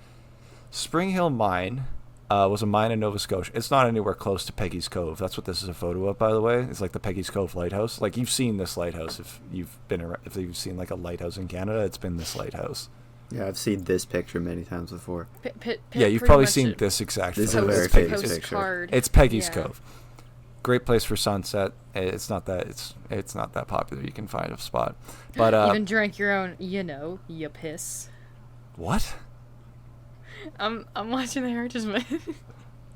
Spring Hill mine was a mine in Nova Scotia. It's not anywhere close to Peggy's Cove. That's what this is a photo of, by the way. It's like the Peggy's Cove lighthouse. Like, you've seen this lighthouse if you've been around, if you've seen like a lighthouse in Canada. It's been this lighthouse. Yeah, I've seen this picture many times before. Yeah, you've probably seen this exact This is photo. a very It's Peggy's famous Cove. picture. It's Peggy's Yeah. Cove. Great place for sunset. It's not that it's not that popular. You can find a spot, but Even drank your own, you piss. what? I'm watching the Heritage Minute.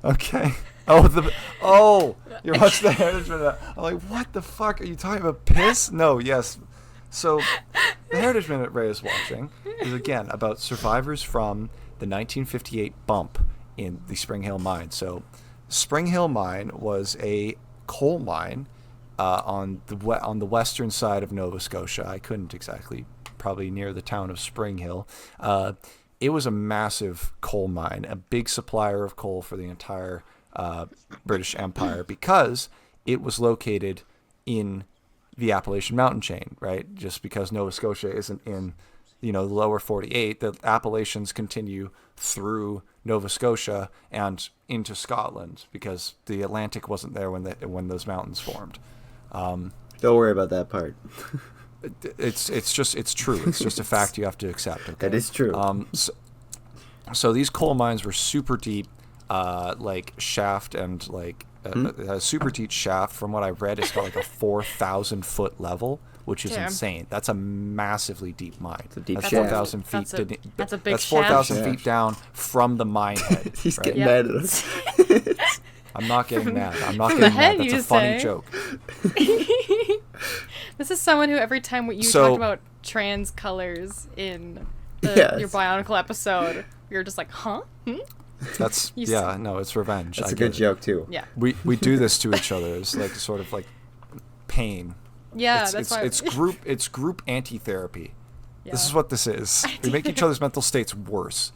Okay. You're watching the Heritage Minute. I'm like, what the fuck are you talking about? Piss? No, yes. So, the Heritage Minute Ray is watching is, again, about survivors from the 1958 bump in the Spring Hill mine. So, Spring Hill mine was a coal mine on the western side of Nova Scotia. I couldn't exactly, probably near the town of Spring Hill. It was a massive coal mine, a big supplier of coal for the entire British Empire, because it was located in the Appalachian mountain chain, right? Just because Nova Scotia isn't in, the lower 48, the Appalachians continue through Nova Scotia and into Scotland because the Atlantic wasn't there when those mountains formed. Don't worry about that part. It's true. It's just a fact you have to accept. Okay? That is true. So these coal mines were super deep, like shaft and like a super deep shaft. From what I read, it's got like a 4,000 foot level, which is insane. That's a massively deep mine. It's a deep that's shaft. 4,000 feet. That's a big That's 4,000 shaft. feet down from the mine head. He's right? getting mad at us. I'm not getting mad. I'm not From getting the head, mad. That's you a funny say? joke. This is someone who every time you So- talked about trans colors in Yes. your Bionicle episode, you're just like, huh? That's You it's revenge. That's I a get good it. joke too. Yeah. We do this to each other. It's like sort of like pain. Yeah, it's, that's it's, why. it's group anti-therapy. Yeah. This is what this is. We make each other's mental states worse.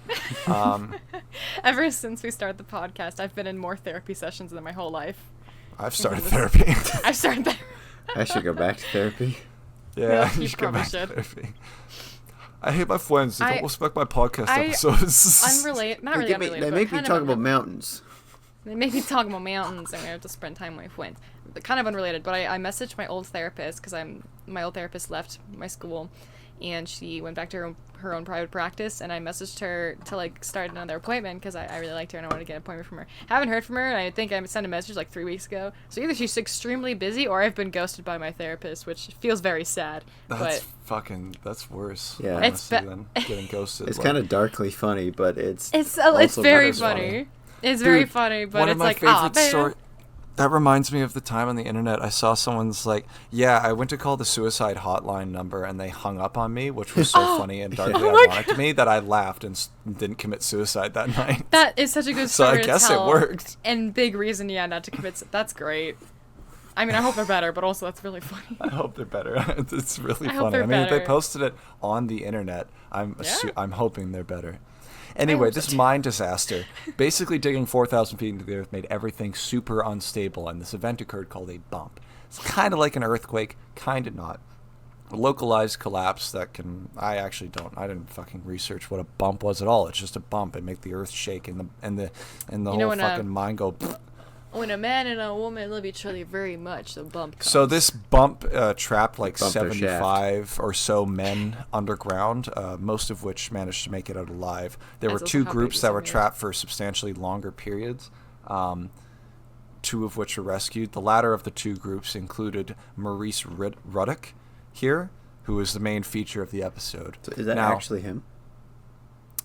Ever since we started the podcast, I've been in more therapy sessions than my whole life. I've started therapy. I've started that. I should go back to therapy. Yeah, you should go probably back to should. therapy. I hate my friends. They I- don't respect my podcast I- episodes. Unrelated, not They, really get me, unrelated. they but make me kind talk of about mountains. They make me talk about mountains, and we have to spend time with my friends. Kind of unrelated, but I messaged my old therapist because my old therapist left my school, and she went back to her own private practice. And I messaged her to like start another appointment because I really liked her and I wanted to get an appointment from her. Haven't heard from her, and I think I sent a message like 3 weeks ago. So either she's extremely busy or I've been ghosted by my therapist, which feels very sad. That's worse. Yeah. honestly, It's than getting ghosted. It's Like, kind of darkly funny, but it's It's also very kinda funny. It's very Dude, funny, but one it's of my like, favorite man. story. That reminds me of the time on the internet I saw someone's like, yeah, I went to call the suicide hotline number and they hung up on me, which was so funny and darkly Oh my ironic to me that I laughed and didn't commit suicide that night. That is such a good So I story to guess it tell. worked. And big reason, not to commit. That's great. I mean, I hope they're better, but also that's really funny. I hope they're better. It's really I hope funny. they're I mean, if they better. posted it on the internet, I'm hoping they're better. Anyway, hope so this too. mine disaster, basically digging 4,000 feet into the earth, made everything super unstable, and this event occurred called a bump. It's kind of like an earthquake, kind of not. A localized collapse that can... I didn't fucking research what a bump was at all. It's just a bump. It make the earth shake and the whole when, fucking mine go... When a man and a woman love each other very much, the bump comes. So this bump trapped like Bumped their 75 or so men underground, most of which managed to make it out alive. There were That's two also how groups babies that are were made. trapped for substantially longer periods, two of which were rescued. The latter of the two groups included Maurice Ruddock here, who is the main feature of the episode. So is that Now, actually him?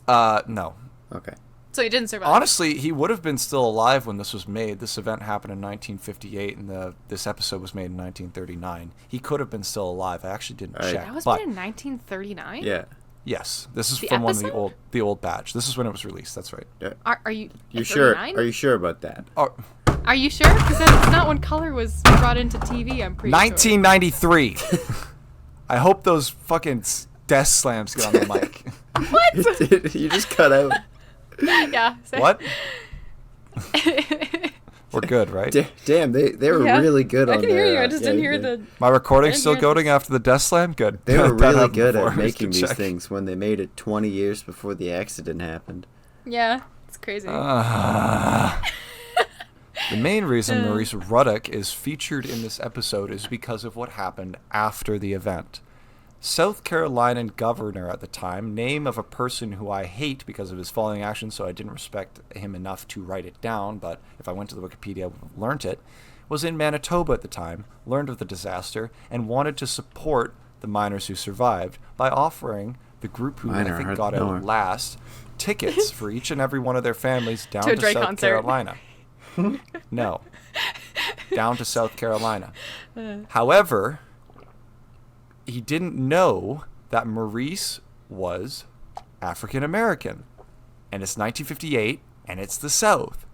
No. Okay. So he didn't survive. Honestly, he would have been still alive when this was made. This event happened in 1958, and this episode was made in 1939. He could have been still alive. I actually didn't Right. check. That was But made in 1939? Yeah. yes, this is The from one of episode? the old batch. This is when it was released. That's right. Yeah. Are you You sure? 39? Are you sure about that? Oh, Are you sure? Because it's not when color was brought into TV, I'm pretty 1993. I hope those fucking desk slams get on the mic. sure. What? You just cut out. Yeah. say- What? We're good, right? Damn, they were Yeah. really good I on can their, hear you. I just didn't hear the... My recording's Didn't still hear going this. after the desk slam? Good. They were That really happened good before. at I used to making these check. things when they made it 20 years before the accident happened. Yeah. It's crazy. The main reason Maurice Ruddock is featured in this episode is because of what happened after the event. South Carolina governor at the time, name of a person who I hate because of his following actions, so I didn't respect him enough to write it down, but if I went to the Wikipedia, I would have learnt it, was in Manitoba at the time, learned of the disaster, and wanted to support the miners who survived by offering the group who Miner, I think hard got to know out her. last tickets for each and every one of their families down To a to Drake South concert. Carolina. No. Down to South Carolina. However, he didn't know that Maurice was African American. And it's 1958, and it's the South,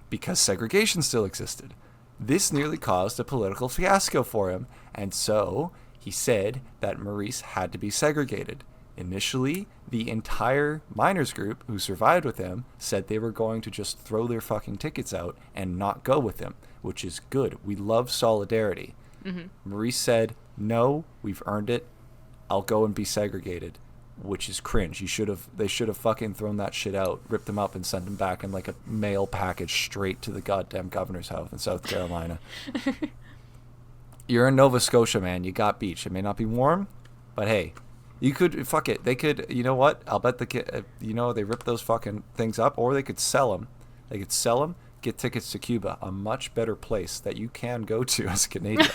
because segregation still existed. This nearly caused a political fiasco for him, and so he said that Maurice had to be segregated. Initially, the entire miners group who survived with him said they were going to just throw their fucking tickets out and not go with him, which is good. We love solidarity. Mm-hmm. Maurice said, no, we've earned it. I'll go and be segregated, which is cringe. They should have fucking thrown that shit out, ripped him up, and sent him back in like a mail package straight to the goddamn governor's house in South Carolina. You're in Nova Scotia, man. You got beach. It may not be warm, but hey, you could, fuck it. They could, you know what? I'll bet they rip those fucking things up, or they could sell them. They could sell them, get tickets to Cuba, a much better place that you can go to as a Canadian.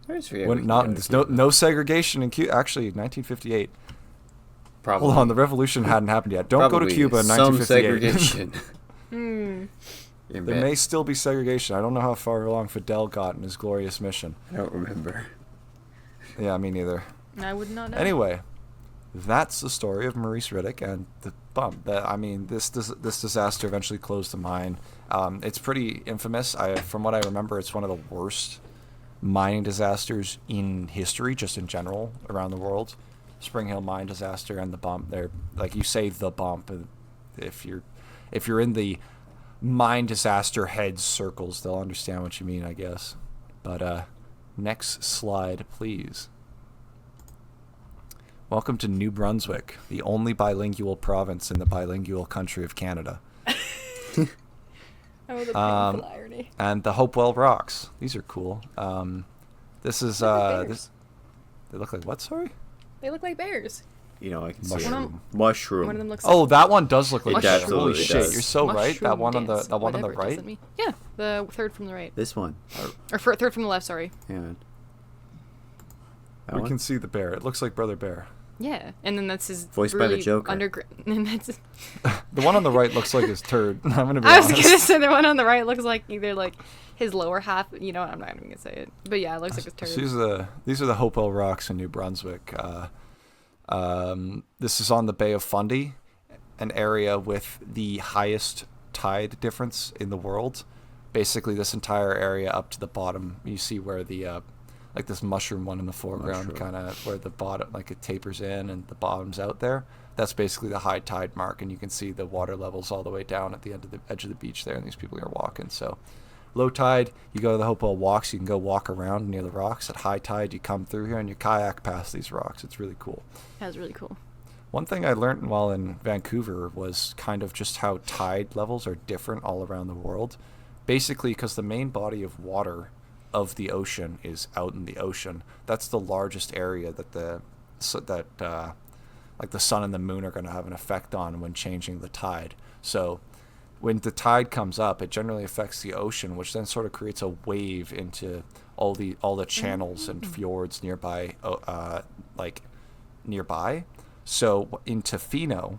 There's no segregation in Cuba. Actually, 1958. Probably. Hold on, the revolution hadn't happened yet. Don't go to Cuba in 1958. Some segregation. There may still be segregation. I don't know how far along Fidel got in his glorious mission. I don't remember. Yeah, me neither. I would not know. Anyway, that's the story of Maurice Riddick and the bump. This disaster eventually closed the mine. It's pretty infamous. From what I remember, it's one of the worst mining disasters in history, just in general, around the world. Spring Hill mine disaster and the bump. They're like, you say the bump, and if you're in the mine disaster heads circles, they'll understand what you mean, I guess. But next slide, please. Welcome to New Brunswick, the only bilingual province in the bilingual country of Canada. Oh, the painful irony. And the Hopewell Rocks. These are cool. This is this. They look like what? Sorry. They look like bears. You know, I can see mushroom. One of them looks. Oh, that one does look like a mushroom. Holy shit! Does. You're so Mushroom right. That one on dance, the one on the right. Yeah, the third from the right. This one. Or third from the left. Sorry. Yeah. We can see the bear. It looks like Brother Bear. Yeah, and then that's his voiced by the Joker. And that's the one on the right looks like his turd. I'm gonna be honest. honest. Gonna say the one on the right looks like either like his lower half. You know, I'm not even gonna say it, but yeah, it looks like his turd. So these are the Hopewell Rocks in New Brunswick. This is on the Bay of Fundy, an area with the highest tide difference in the world. Basically, this entire area up to the bottom, you see where the like this mushroom one in the foreground, kind of where the bottom, like it tapers in and the bottom's out there. That's basically the high tide mark, and you can see the water levels all the way down at the edge of the beach there, and these people are walking. So low tide, you go to the Hopewell Walks, you can go walk around near the rocks. At high tide, you come through here and you kayak past these rocks. It's really cool. That's really cool. One thing I learned while in Vancouver was kind of just how tide levels are different all around the world. Basically, because the main body of water of the ocean is out in the ocean. That's the largest area that like the sun and the moon are going to have an effect on when changing the tide. So when the tide comes up, it generally affects the ocean, which then sort of creates a wave into all the channels and fjords nearby, nearby. So in Tofino,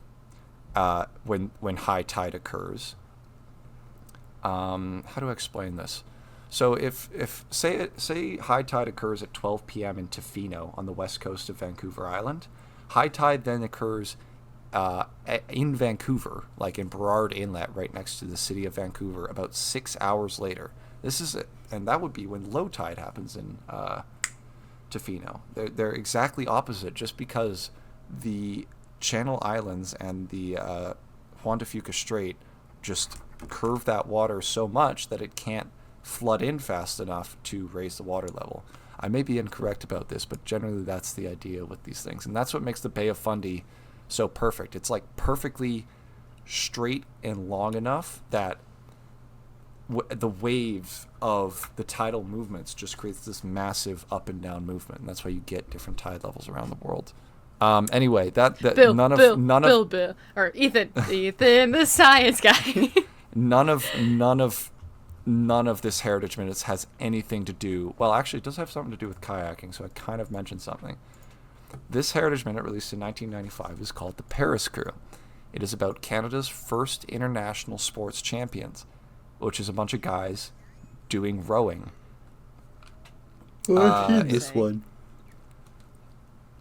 when high tide occurs, how do I explain this? So if say high tide occurs at 12 p.m. in Tofino on the west coast of Vancouver Island, high tide then occurs in Vancouver, like in Burrard Inlet, right next to the city of Vancouver, about 6 hours later. And that would be when low tide happens in Tofino. They're exactly opposite, just because the Channel Islands and the Juan de Fuca Strait just curve that water so much that it can't flood in fast enough to raise the water level. I may be incorrect about this, but generally that's the idea with these things. And that's what makes the Bay of Fundy so perfect. It's like perfectly straight and long enough that the wave of the tidal movements just creates this massive up and down movement. And that's why you get different tide levels around the world. Anyway, Bill, or Ethan, the science guy. None of this Heritage Minutes has anything to do... Well, actually, it does have something to do with kayaking, so I kind of mentioned something. This Heritage Minute, released in 1995, is called The Paris Crew. It is about Canada's first international sports champions, which is a bunch of guys doing rowing. This one.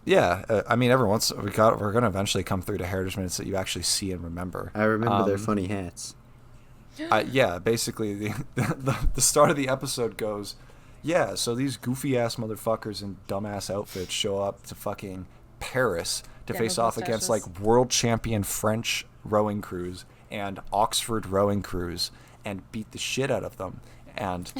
Yeah, I mean, every once we're gonna eventually come through to heritage minutes that you actually see and remember. I remember their funny hats. Yeah, basically the start of the episode goes, yeah, so these goofy ass motherfuckers in dumbass outfits show up to fucking Paris to face off against like world champion French rowing crews and Oxford rowing crews and beat the shit out of them. And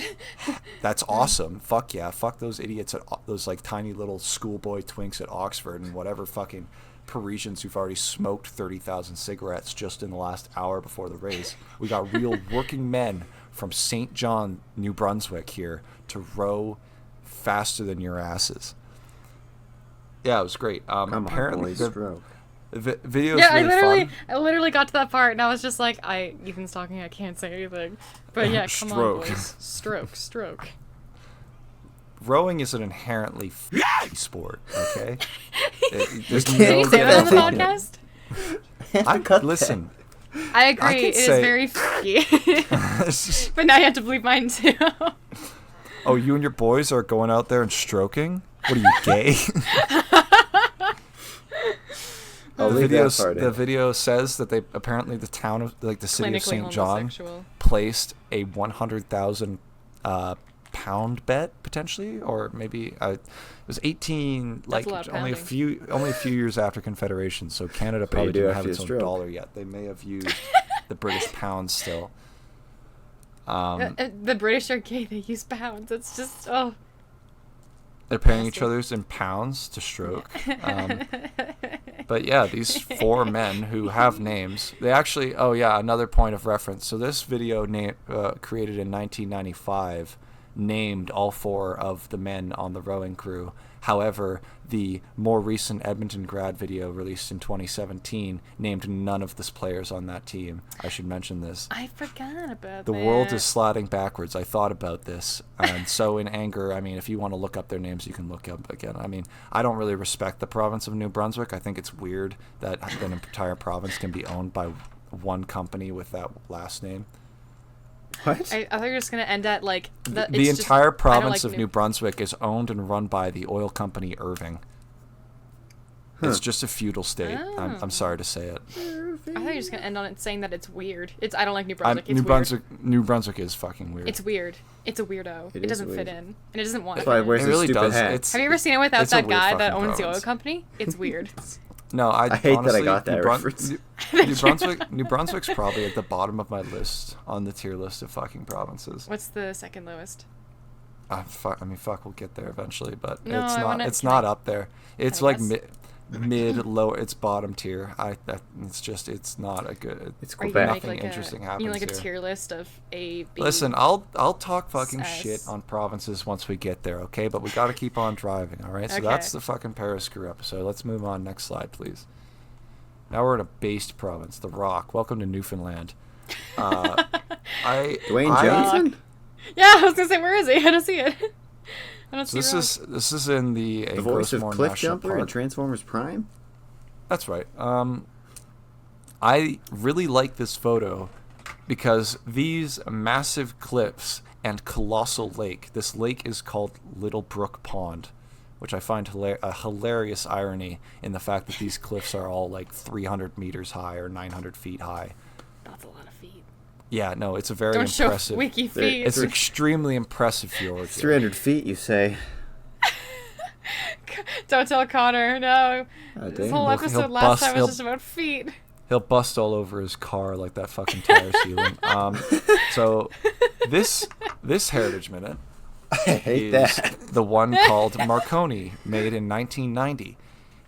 that's awesome. Fuck yeah. Fuck those idiots at those like tiny little schoolboy twinks at Oxford and whatever fucking Parisians who've already smoked 30,000 cigarettes just in the last hour before the race. We got real working men from St. John, New Brunswick here to row faster than your asses. Yeah, it was great. Apparently the video is really fun. I literally got to that part and I was just like, Ethan's talking, I can't say anything. But yeah, come on, boys. Stroke. Rowing is an inherently sport, okay? Can you say that on the podcast? Listen. I agree, it is very freaky. But now you have to bleep mine too. Oh, you and your boys are going out there and stroking? What are you, gay? The video says that they apparently the town of the city of St. John placed a 100,000 pound bet potentially, or maybe it was 18 only a few years after Confederation, so Canada probably didn't have its own dollar yet. They may have used the British pound still. The British are gay, they use pounds. It's just they're paying each other's in pounds to stroke. But yeah, these four men who have names, they actually, another point of reference. So this video created in 1995 named all four of the men on the rowing crew. However, the more recent Edmonton grad video released in 2017 named none of the players on that team. I should mention this. I forgot about that. The world is sliding backwards. I thought about this. And so in anger, I mean, if you want to look up their names, you can look up again. I mean, I don't really respect the province of New Brunswick. I think it's weird that an entire province can be owned by one company with that last name. What? I thought you were just going to end at, like... The entire province of New Brunswick is owned and run by the oil company Irving. Huh. It's just a feudal state. Oh. I'm sorry to say it. I thought you were just going to end on it saying that it's weird. I don't like New Brunswick. It's weird. New Brunswick is fucking weird. It's weird. It's a weirdo. It doesn't fit in. And it doesn't want to fit in. It really does. Have you ever seen it without that guy that owns the oil company? It's weird. No, I hate honestly, that I got that reference. New Brunswick's probably at the bottom of my list on the tier list of fucking provinces. What's the second lowest? Fuck, we'll get there eventually, but no, it's not up there. It's like mid, low. It's bottom tier. It's not a good. It's Quebec. Nothing interesting happens here. You like a here. tier list of A, B. Listen, I'll talk fucking shit on provinces once we get there, okay? But we got to keep on driving, all right? So that's the fucking Paris Screw episode. Let's move on. Next slide, please. Now we're in a based province, The Rock. Welcome to Newfoundland. Dwayne Johnson? Yeah, I was gonna say, where is he? I don't see it. This is in the voice of Cliff National Jumper Park. in Transformers Prime. That's right. I really like this photo because these massive cliffs and colossal lake. This lake is called Little Brook Pond, which I find a hilarious irony in the fact that these cliffs are all like 300 meters high or 900 feet high. That's a lot of feet. Yeah, no, it's a very Don't impressive. Show wiki feet. It's extremely impressive fjord. 300 feet, you say? Don't tell Connor. No. This whole episode last time was just about feet. He'll bust all over his car like that fucking tire sealing. So this Heritage Minute I hate is that. the one called Marconi, made in 1990.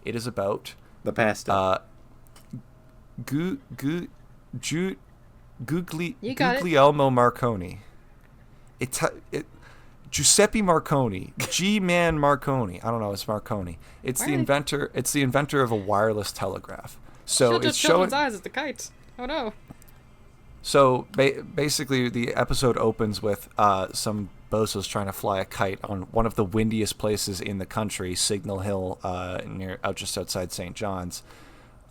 It is about the pasta. Guglielmo Marconi. Giuseppe Marconi, G-Man Marconi. I don't know. It's Marconi. It's the inventor. It's the inventor of a wireless telegraph. So it's showing. Eyes at the kite. Oh no. So basically, the episode opens with some bozos trying to fly a kite on one of the windiest places in the country, Signal Hill, just outside St. John's,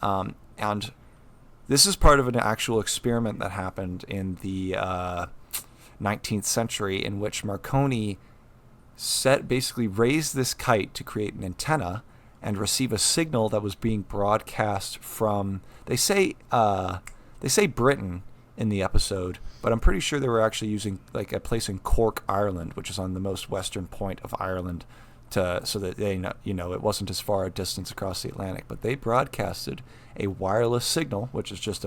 and this is part of an actual experiment that happened in the 19th century in which Marconi basically raised this kite to create an antenna and receive a signal that was being broadcast from, they say Britain in the episode, but I'm pretty sure they were actually using like a place in Cork, Ireland, which is on the most western point of Ireland, so that they know, it wasn't as far a distance across the Atlantic. But they broadcasted a wireless signal, which is just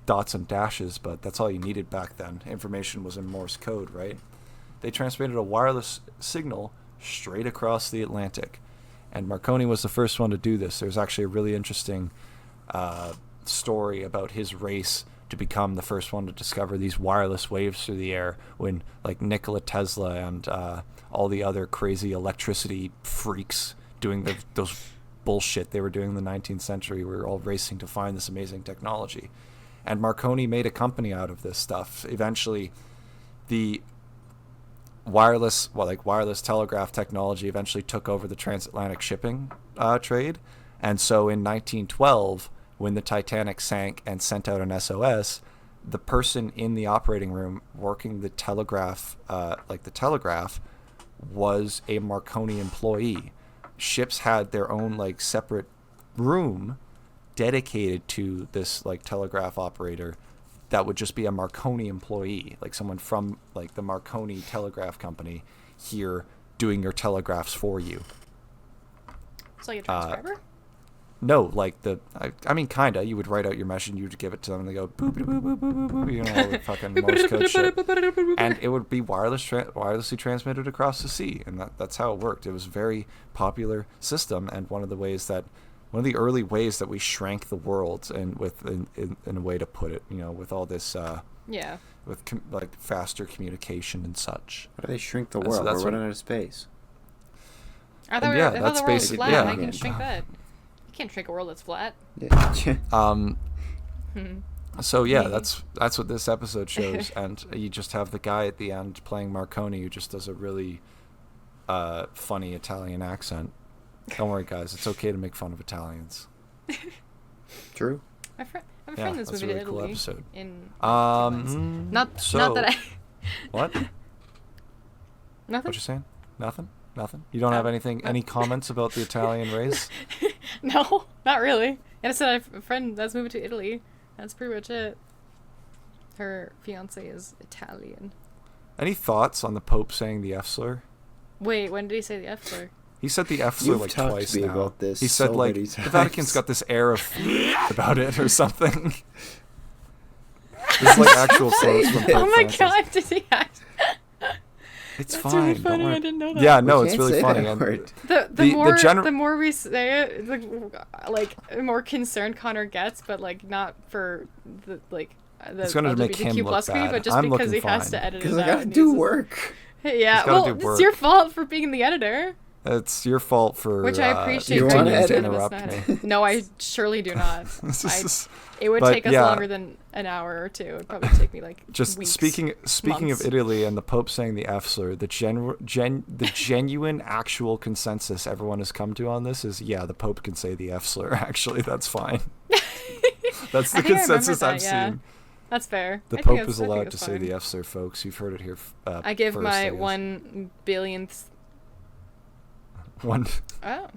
dots and dashes, but that's all you needed back then. Information was in Morse code, right? They transmitted a wireless signal straight across the Atlantic, and Marconi was the first one to do this. There's actually a really interesting story about his race to become the first one to discover these wireless waves through the air, when like Nikola Tesla and all the other crazy electricity freaks doing those bullshit they were doing in the 19th century. We were all racing to find this amazing technology. And Marconi made a company out of this stuff. Eventually, the wireless telegraph technology eventually took over the transatlantic shipping trade. And so in 1912, when the Titanic sank and sent out an SOS, the person in the operating room working the telegraph, was a Marconi employee. Ships had their own like separate room dedicated to this like telegraph operator that would just be a Marconi employee, like someone from like the Marconi Telegraph Company here doing your telegraphs for you. It's like a transcriber? No, like I mean, kinda. You would write out your message and you would give it to them and they go boop, boop, boop, boop, boop, boop, all the fucking Morse code shit. And it would be wirelessly transmitted across the sea. And that's how it worked. It was a very popular system, and one of the early ways that we shrank the world, and in a way to put it, with all this, with like faster communication and such. How do they shrink the world? We're running out of space. I thought the world was flat. Yeah. I can shrink that. You can't shrink a world that's flat. Yeah. So yeah, that's what this episode shows, and you just have the guy at the end playing Marconi, who just does a really funny Italian accent. Don't worry, guys. It's okay to make fun of Italians. True. I have a friend that's moving to Italy. Cool episode. In not that I. What? Nothing. What you saying? Nothing. You don't have any comments about the Italian race? No, not really. And I said I have a friend that's moving to Italy. That's pretty much it. Her fiance is Italian. Any thoughts on the Pope saying the F slur? Wait, when did he say the F slur? He said the F slur like twice now. About this he said like the Vatican's got this air of about it or something. This is like actual quotes from Pope Oh my Francis. god, did he act? It's That's fine. really funny. Don't worry. I didn't know that. Yeah, no, We it's can't really say funny. that And word. The more we say it, the more concerned Connor gets, but like not for the It's gonna make him LGBTQ look plus community, bad. but just I'm because he looking has fine. to edit it Because out. I gotta and do he's- work. Yeah, gotta well, do it's work. your fault for being the editor. It's your fault for Which I appreciate. you for wanna doing edit? it, to but interrupt it's me. not- No, I surely do not. It would But, take us yeah. longer than an hour or two. It'd probably take me like Just weeks, speaking months. of Italy and the Pope saying the F slur, the genuine actual consensus everyone has come to on this is the Pope can say the F slur. Actually, that's fine. That's the I think I consensus remember I've that, seen. That's fair. The I think Pope that's- is I think allowed that's to say fine. the F slur, folks. You've heard it here. I give first, my I guess. 1 billionth. One. Oh.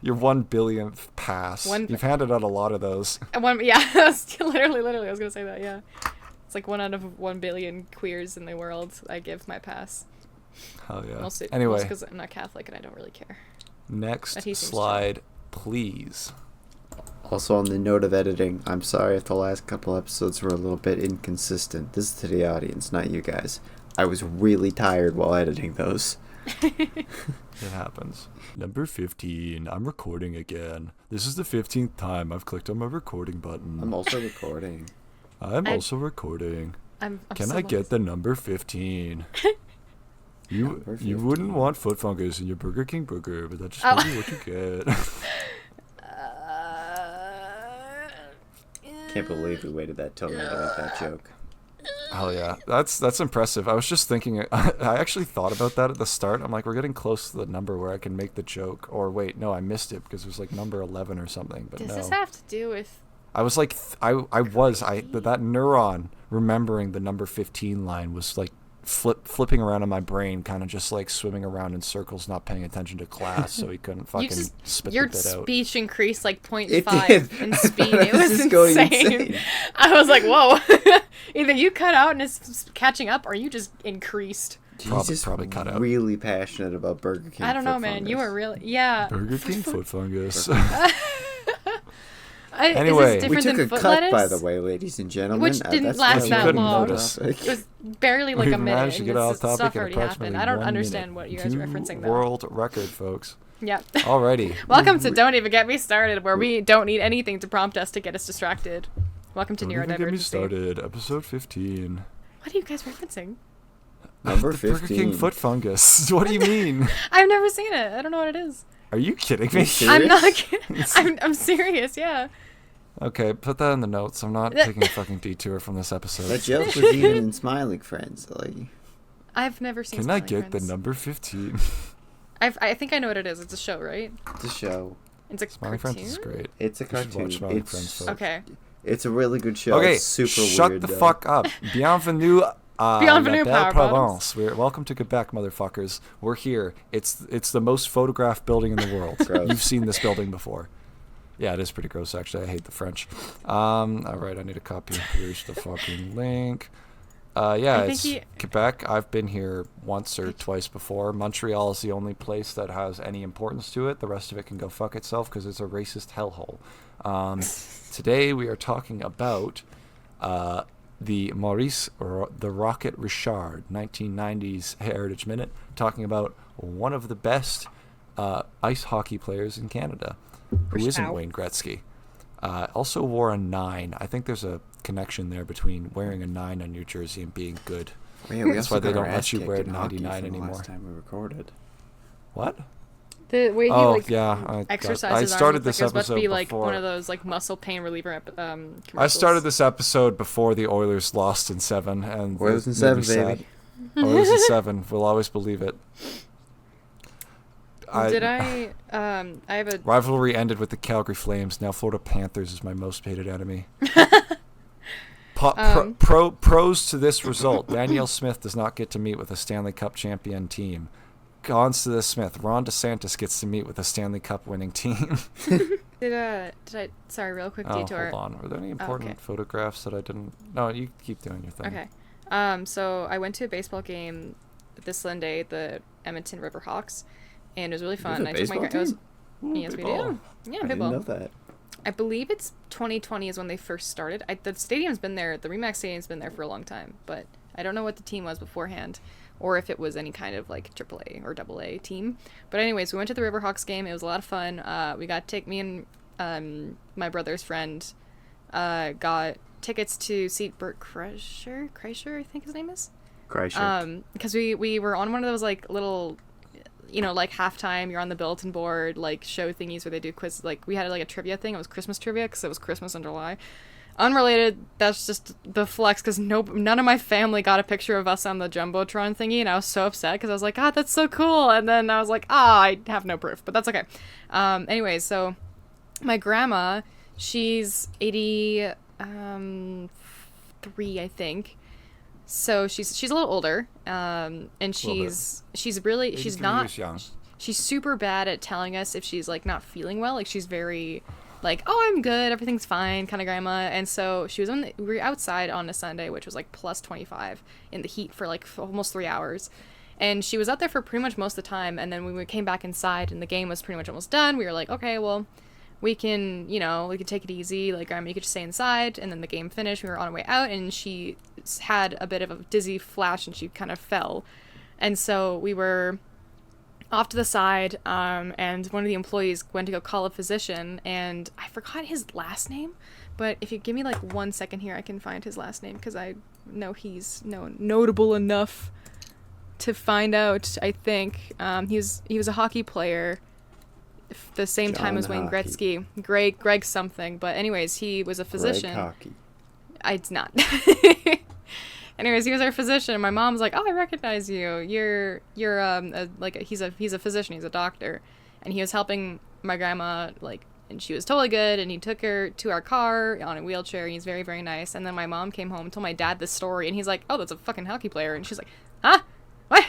Your 1 billionth pass. You've handed out a lot of those. Yeah, that's literally, I was gonna say that. Yeah, it's like 1 out of 1 billion queers in the world. I give my pass. Hell yeah. Mostly Anyway, because I'm not Catholic and I don't really care. next But he seems slide, please. Also, on the note of editing, I'm sorry if the last couple episodes were a little bit inconsistent. This is to the audience, not you guys. I was really tired while editing those. It happens. Number 15. I'm recording again. This is the 15th time I've clicked on my recording button. I'm also recording. I'm also recording. I'm Can so I get lost. the number 15? You Number you 15. wouldn't want foot fungus in your Burger King burger, but that's just maybe what you get. Can't believe we waited that till now to make that joke. Hell yeah, that's impressive. I was just thinking, I actually thought about that at the start. I'm like, we're getting close to the number where I can make the joke. Or wait, no, I missed it because it was like number 11 or something. But Does no, this have to do with? I was like, that neuron remembering the number 15 line was like flipping around in my brain, kind of just like swimming around in circles, not paying attention to class, so he couldn't fucking spit the your bit out. speech increased like It 0.5 did. in I speed. thought I It was was just going insane. insane. I was like, whoa. Either you cut out and it's catching up, or you just increased. He's just Probably cut out. really passionate about Burger King. I don't know, foot man. You fungus. were really, yeah. Burger King foot fungus. is Anyway. this We different took than a foot cut, lettuce? by the way, ladies and gentlemen. Which didn't That's last why that we couldn't long. notice. It was barely like We've a minute. managed to and get this off topic stuff in already approximately happened. I don't 1 understand minute. what you guys are referencing, though. World record, folks. Yeah. Alrighty. Welcome to Don't Even Get Me Started, where we don't need anything to prompt us to get us distracted. Welcome to Don't even get me Neurodivergency. started. Episode 15. What are you guys referencing? Number The Burger 15. King foot fungus. What do you mean? I've never seen it. I don't know what it is. Are you kidding me? serious? I'm not kidding. I'm serious, yeah. Okay, put that in the notes. I'm not taking a fucking detour from this episode. That joke was even in Smiling Friends. Like, I've never seen Can I Smiling get Friends. the number 15? I think I know what it is. It's a show, right? it's a show. It's a Smiling cartoon? Friends is great. It's a You should cartoon. watch Smiling It's Friends, folks. Okay. it's a really good show. Okay, It's super shut weird, the though. fuck up. Bienvenue. Bienvenue, La Power Belle Bottoms. Provence. Welcome to Quebec, motherfuckers. We're here. It's the most photographed building in the world. Gross. You've seen this building before. Yeah, it is pretty gross, actually. I hate the French. All right, I need to copy and paste the fucking link. Yeah, I think it's he- Quebec. I've been here once or twice before. Montreal is the only place that has any importance to it. The rest of it can go fuck itself because it's a racist hellhole. Today we are talking about the Maurice the Rocket Richard 1990s Heritage Minute, talking about one of the best ice hockey players in Canada, who isn't Ow. Wayne Gretzky. Also wore a 9. I think there's a connection there between wearing a 9 on your jersey and being good. Oh, yeah, we That's also why they got our don't let ass you kicked wear in hockey 99 from the anymore. Last time we recorded. What? The way he Oh, like yeah. I exercises started arms, this like, it was supposed to episode be like before. one of those like muscle pain reliever commercials. I started this episode before the Oilers lost in 7. And Oilers it in made me 7, sad. baby. Oilers in 7. We'll always believe it. I have a Rivalry ended with the Calgary Flames. Now Florida Panthers is my most hated enemy. Pros to this result. Danielle Smith does not get to meet with a Stanley Cup champion team. Cons to this Smith. Ron DeSantis gets to meet with a Stanley Cup winning team. did I sorry, real quick Oh, detour. hold on. Were there any important okay. photographs that I didn't... No, you keep doing your thing. Okay. So I went to a baseball game this Sunday, the Edmonton Riverhawks, and it was really fun. You have a baseball team? Yes, we Ball. do. Yeah, I didn't baseball. know that. I believe it's 2020 is when they first started. The stadium's been there. The Remax Stadium's been there for a long time, but I don't know what the team was beforehand, or if it was any kind of like AAA or AA team. But anyways, we went to the Riverhawks game. It was a lot of fun. We got to take me and my brother's friend got tickets to see Bert Kreischer, I think his name is. Kreischer. Because we were on one of those like little, like halftime, you're on the bulletin board, like show thingies where they do quiz. Like we had like a trivia thing. It was Christmas trivia because it was Christmas in July. Unrelated. That's just the flex because none of my family got a picture of us on the jumbotron thingy, and I was so upset because I was like, God, that's so cool. And then I was like, I have no proof, but that's okay. Anyways, so my grandma, she's 83, I think. So she's a little older, and she's really she's 83 not years young. she's super bad at telling us if she's like not feeling well. Like she's very like, oh, I'm good, everything's fine, kind of grandma. And so we were outside on a Sunday, which was like plus 25 in the heat for like almost 3 hours. And she was out there for pretty much most of the time. And then when we came back inside and the game was pretty much almost done, we were like, okay, well, we can take it easy. Like, grandma, you could just stay inside. And then the game finished. We were on our way out, and she had a bit of a dizzy flash, and she kind of fell. And so we were off to the side, and one of the employees went to go call a physician, and I forgot his last name. But if you give me like 1 second here, I can find his last name because I know he's notable enough to find out. I think he was a hockey player. The same time as Wayne Hockey. Gretzky, Greg something, but anyways, he was a physician. Greg Hockey. It's not. Anyways, he was our physician. My mom's like, "Oh, I recognize you. You're he's a physician. He's a doctor." And he was helping my grandma, like, and she was totally good. And he took her to our car on a wheelchair. And he's very, very nice. And then my mom came home and told my dad this story, and he's like, "Oh, that's a fucking hockey player." And she's like, huh? What?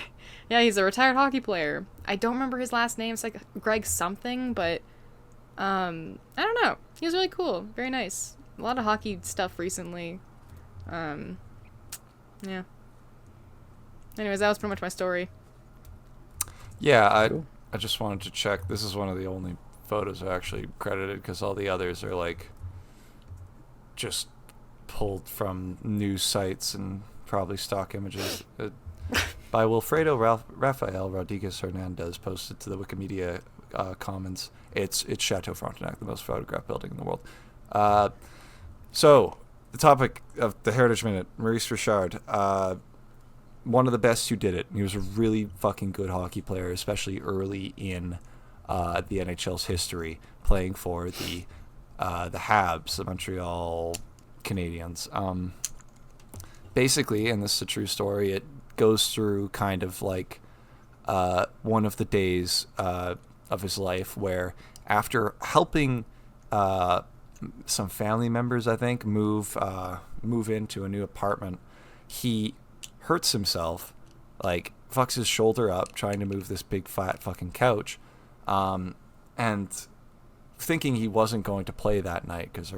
Yeah, he's a retired hockey player. I don't remember his last name. It's like Greg something, but I don't know. He was really cool. Very nice. A lot of hockey stuff recently. Yeah. Anyways, that was pretty much my story. Yeah, I just wanted to check. This is one of the only photos I actually credited because all the others are like just pulled from news sites and probably stock images. By Wilfredo Rafael Rodriguez Hernandez, posted to the Wikimedia Commons. It's Chateau Frontenac, the most photographed building in the world. So, the topic of the Heritage Minute, Maurice Richard, one of the best who did it. He was a really fucking good hockey player, especially early in the NHL's history, playing for the Habs, the Montreal Canadiens. Basically, and this is a true story, it goes through kind of like one of the days of his life where, after helping some family members, I think, move into a new apartment, he hurts himself, like fucks his shoulder up trying to move this big fat fucking couch, and thinking he wasn't going to play that night because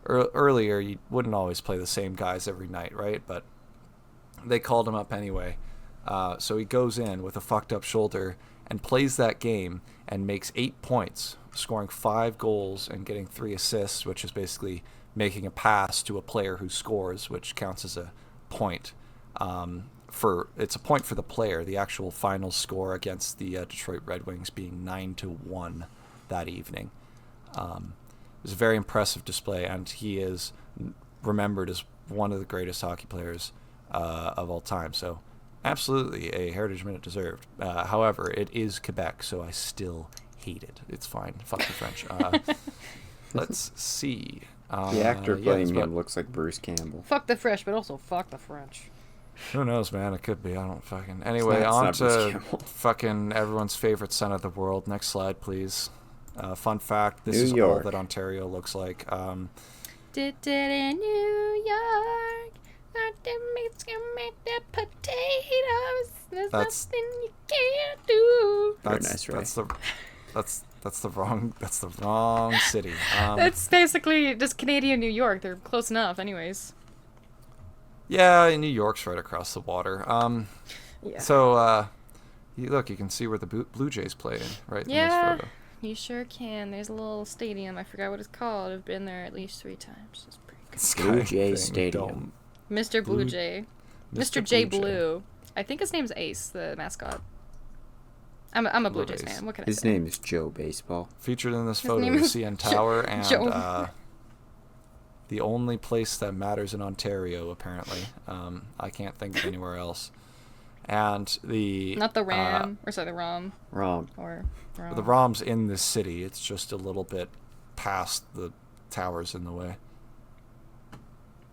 earlier you wouldn't always play the same guys every night, right? But they called him up anyway, so he goes in with a fucked up shoulder and plays that game and makes 8 points, scoring 5 goals and getting 3 assists, which is basically making a pass to a player who scores, which counts as a point. It's a point for the player. The actual final score against the Detroit Red Wings being 9-1 that evening. It was a very impressive display, and he is remembered as one of the greatest hockey players of all time. So, absolutely a Heritage Minute deserved. However, it is Quebec, so I still hate it. It's fine. Fuck the French. Let's see. The actor playing him looks like Bruce Campbell. Fuck the French, but also fuck the French. Who knows, man? It could be. I don't fucking... Anyway, on to fucking everyone's favorite son of the world. Next slide, please. Fun fact, this is all that Ontario looks like. Did it in New York. Make the potatoes. There's nothing you can't do. That's Very nice, Ray. That's the wrong city. It's basically just Canadian New York. They're close enough, anyways. Yeah, New York's right across the water. Yeah. So, you can see where the Blue Jays play right in this photo. You sure can. There's a little stadium. I forgot what it's called. I've been there at least 3 times. It's pretty good. Blue Jay Stadium. Mr. Blue Jay. Mr. J Blue. I think his name's Ace, the mascot. I'm a Blue Jays fan. What can I say? His name is Joe Baseball. Featured in this photo is CN Tower and the only place that matters in Ontario, apparently. I can't think of anywhere else. And the... Not the Ram. The Rom. Rom. Or Rom. The Rom's in this city. It's just a little bit past the towers in the way.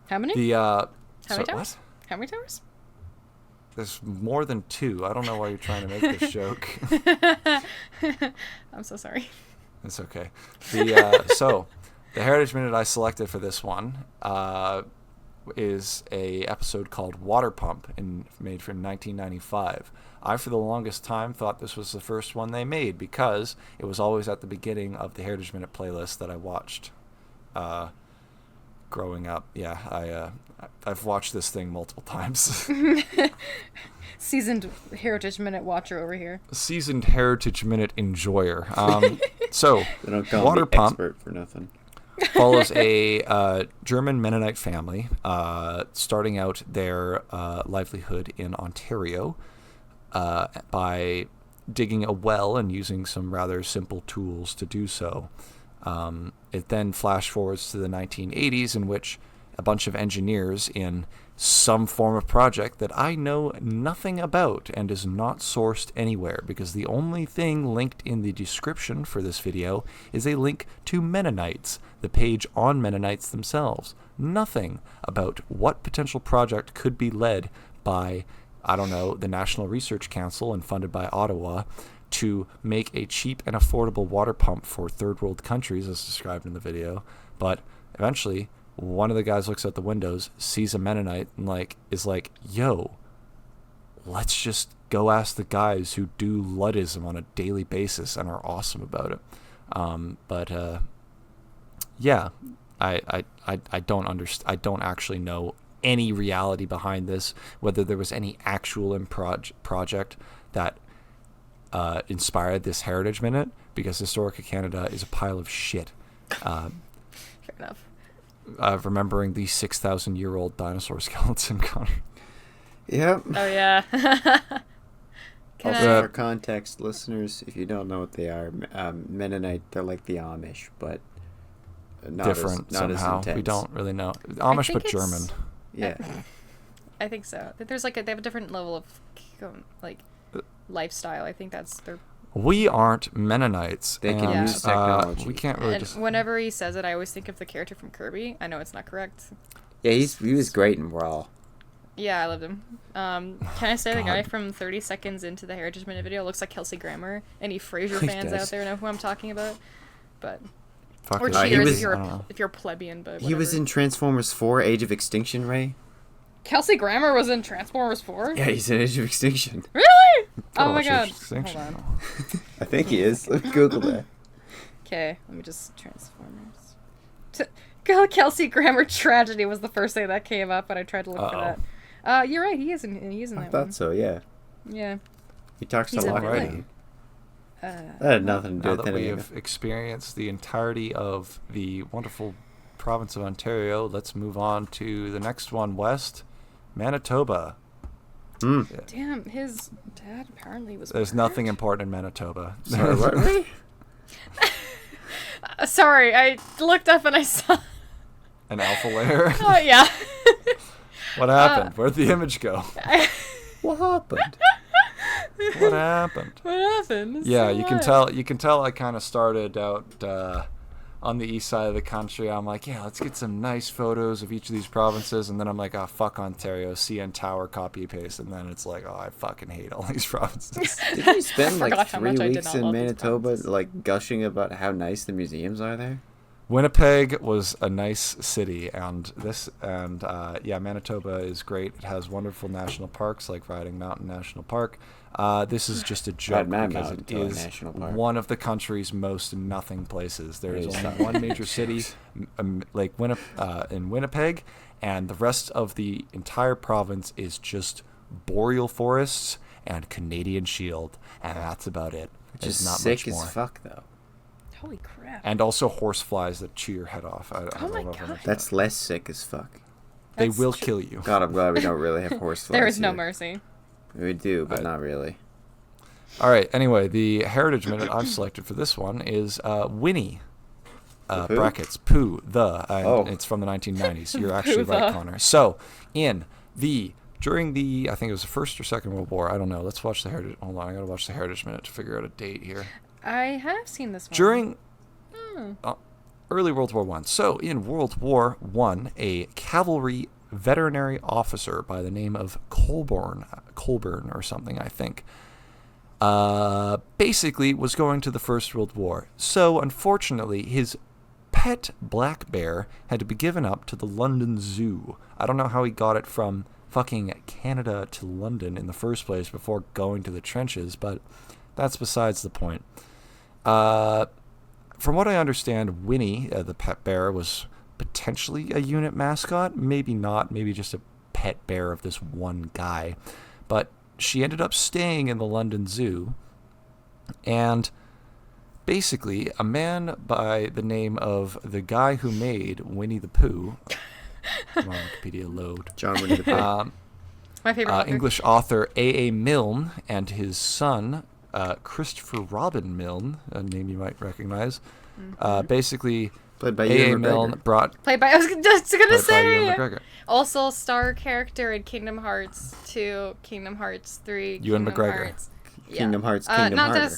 How many? How many towers? What? How many towers? There's more than 2. I don't know why you're trying to make this joke. I'm so sorry. It's okay. So, the Heritage Minute I selected for this one is a episode called Water Pump, made from 1995. I, for the longest time, thought this was the first one they made because it was always at the beginning of the Heritage Minute playlist that I watched growing up. Yeah, I've watched this thing multiple times. Seasoned Heritage Minute watcher over here. Seasoned Heritage Minute enjoyer. So, they don't call Water me Pump expert for nothing. Follows a German Mennonite family starting out their livelihood in Ontario by digging a well and using some rather simple tools to do so. It then flash forwards to the 1980s, in which a bunch of engineers in some form of project that I know nothing about and is not sourced anywhere, because the only thing linked in the description for this video is a link to Mennonites, the page on Mennonites themselves. Nothing about what potential project could be led by, I don't know, the National Research Council and funded by Ottawa to make a cheap and affordable water pump for third world countries, as described in the video. But eventually, one of the guys looks out the windows, sees a Mennonite, and is like, yo, let's just go ask the guys who do Luddism on a daily basis and are awesome about it. Yeah, I don't understand. I don't actually know any reality behind this, whether there was any actual project that inspired this Heritage Minute, because Historica Canada is a pile of shit. Fair enough. Remembering the 6,000-year-old dinosaur skeleton, Connor. Yep. Oh yeah. Also, for context, listeners, if you don't know what they are, Mennonite, they're like the Amish, but not different not somehow. as intense. We don't really know. Amish, but German. Yeah. I think so. There's they have a different level of lifestyle. I think that's their. We aren't Mennonites. They can use technology. We can't really And whenever he says it, I always think of the character from Kirby. I know it's not correct. Yeah, he was great in Brawl. Yeah, I loved him. Can I say the guy from 30 seconds into the Heritage Minute video looks like Kelsey Grammer? Any Frasier fans out there know who I'm talking about? But Fuck or it. Cheers if you're a plebeian, but whatever. He was in Transformers 4: Age of Extinction, Ray. Kelsey Grammer was in Transformers 4? Yeah, he's in Age of Extinction. Really? Gotta Oh my watch god. Age of Extinction. Hold on. I think he is. Let me Google that. Okay, let me just Transformers. Kelsey Grammer tragedy was the first thing that came up, and I tried to look for that. You're right. He is in I that thought one. so, yeah. Yeah. He talks He's a in lot. everything. That had nothing to do Now with that we anything. have experienced the entirety of the wonderful province of Ontario, let's move on to the next one west, Manitoba. Mm. Yeah. Damn, his dad apparently was. There's nothing important in Manitoba. Sorry, what, Ray? Sorry, I looked up and I saw. An alpha layer? Oh yeah. What happened? Where'd the image go? What happened? What happened? What happened? It's Yeah, so you can wild. tell. You can tell. I kind of started out on the east side of the country. I'm like, yeah, let's get some nice photos of each of these provinces, and then I'm like, oh fuck Ontario, CN Tower, copy paste, and then it's like, oh, I fucking hate all these provinces. Did you spend I like forgot how 3 much I did weeks not in love these Manitoba, provinces. like gushing about how nice the museums are there? Winnipeg was a nice city, and yeah, Manitoba is great. It has wonderful national parks like Riding Mountain National Park. This is just a joke Mad because Mountain it to a is national park. one of the country's most nothing places. There is Really? only one major city, in Winnipeg, and the rest of the entire province is just boreal forests and Canadian Shield, and that's about it. Which There's is not sick much more. as fuck, though. Holy crap. And also horse flies that chew your head off. I Oh don't my know if I'm- God. That's less sick as fuck. They That's will tr- kill you. God, I'm glad we don't really have horse flies. There is no here. mercy. We do, but I- not really. All right. Anyway, the Heritage Minute I've selected for this one is Winnie. The Pooh? Brackets Pooh the. And Oh. It's from the 1990s. You're Pooh actually right, the. Connor. So during the I think it was the First or Second World War. I don't know. Let's watch the Heritage. Hold on. I gotta watch the Heritage Minute to figure out a date here. I have seen this one. During Hmm. early World War One. So in World War One, a cavalry veterinary officer by the name of Colburn or something, I think, basically was going to the First World War. So unfortunately, his pet black bear had to be given up to the London Zoo. I don't know how he got it from fucking Canada to London in the first place before going to the trenches, but that's besides the point. From what I understand, Winnie, the pet bear, was potentially a unit mascot. Maybe not. Maybe just a pet bear of this one guy. But she ended up staying in the London Zoo. And basically, a man by the name of the guy who made Winnie the Pooh. Come on, Wikipedia, load. John Winnie the Pooh. My favorite author. English author A.A. Milne and his son, Christopher Robin Milne, a name you might recognize, basically Played by A.A. Ewan Milne McGregor. brought Played by, I was just gonna played by say, Ewan McGregor. also star character in Kingdom Hearts 2, Kingdom Hearts 3, Ewan Kingdom McGregor. Hearts. Yeah. Kingdom Hearts, Kingdom not Harder.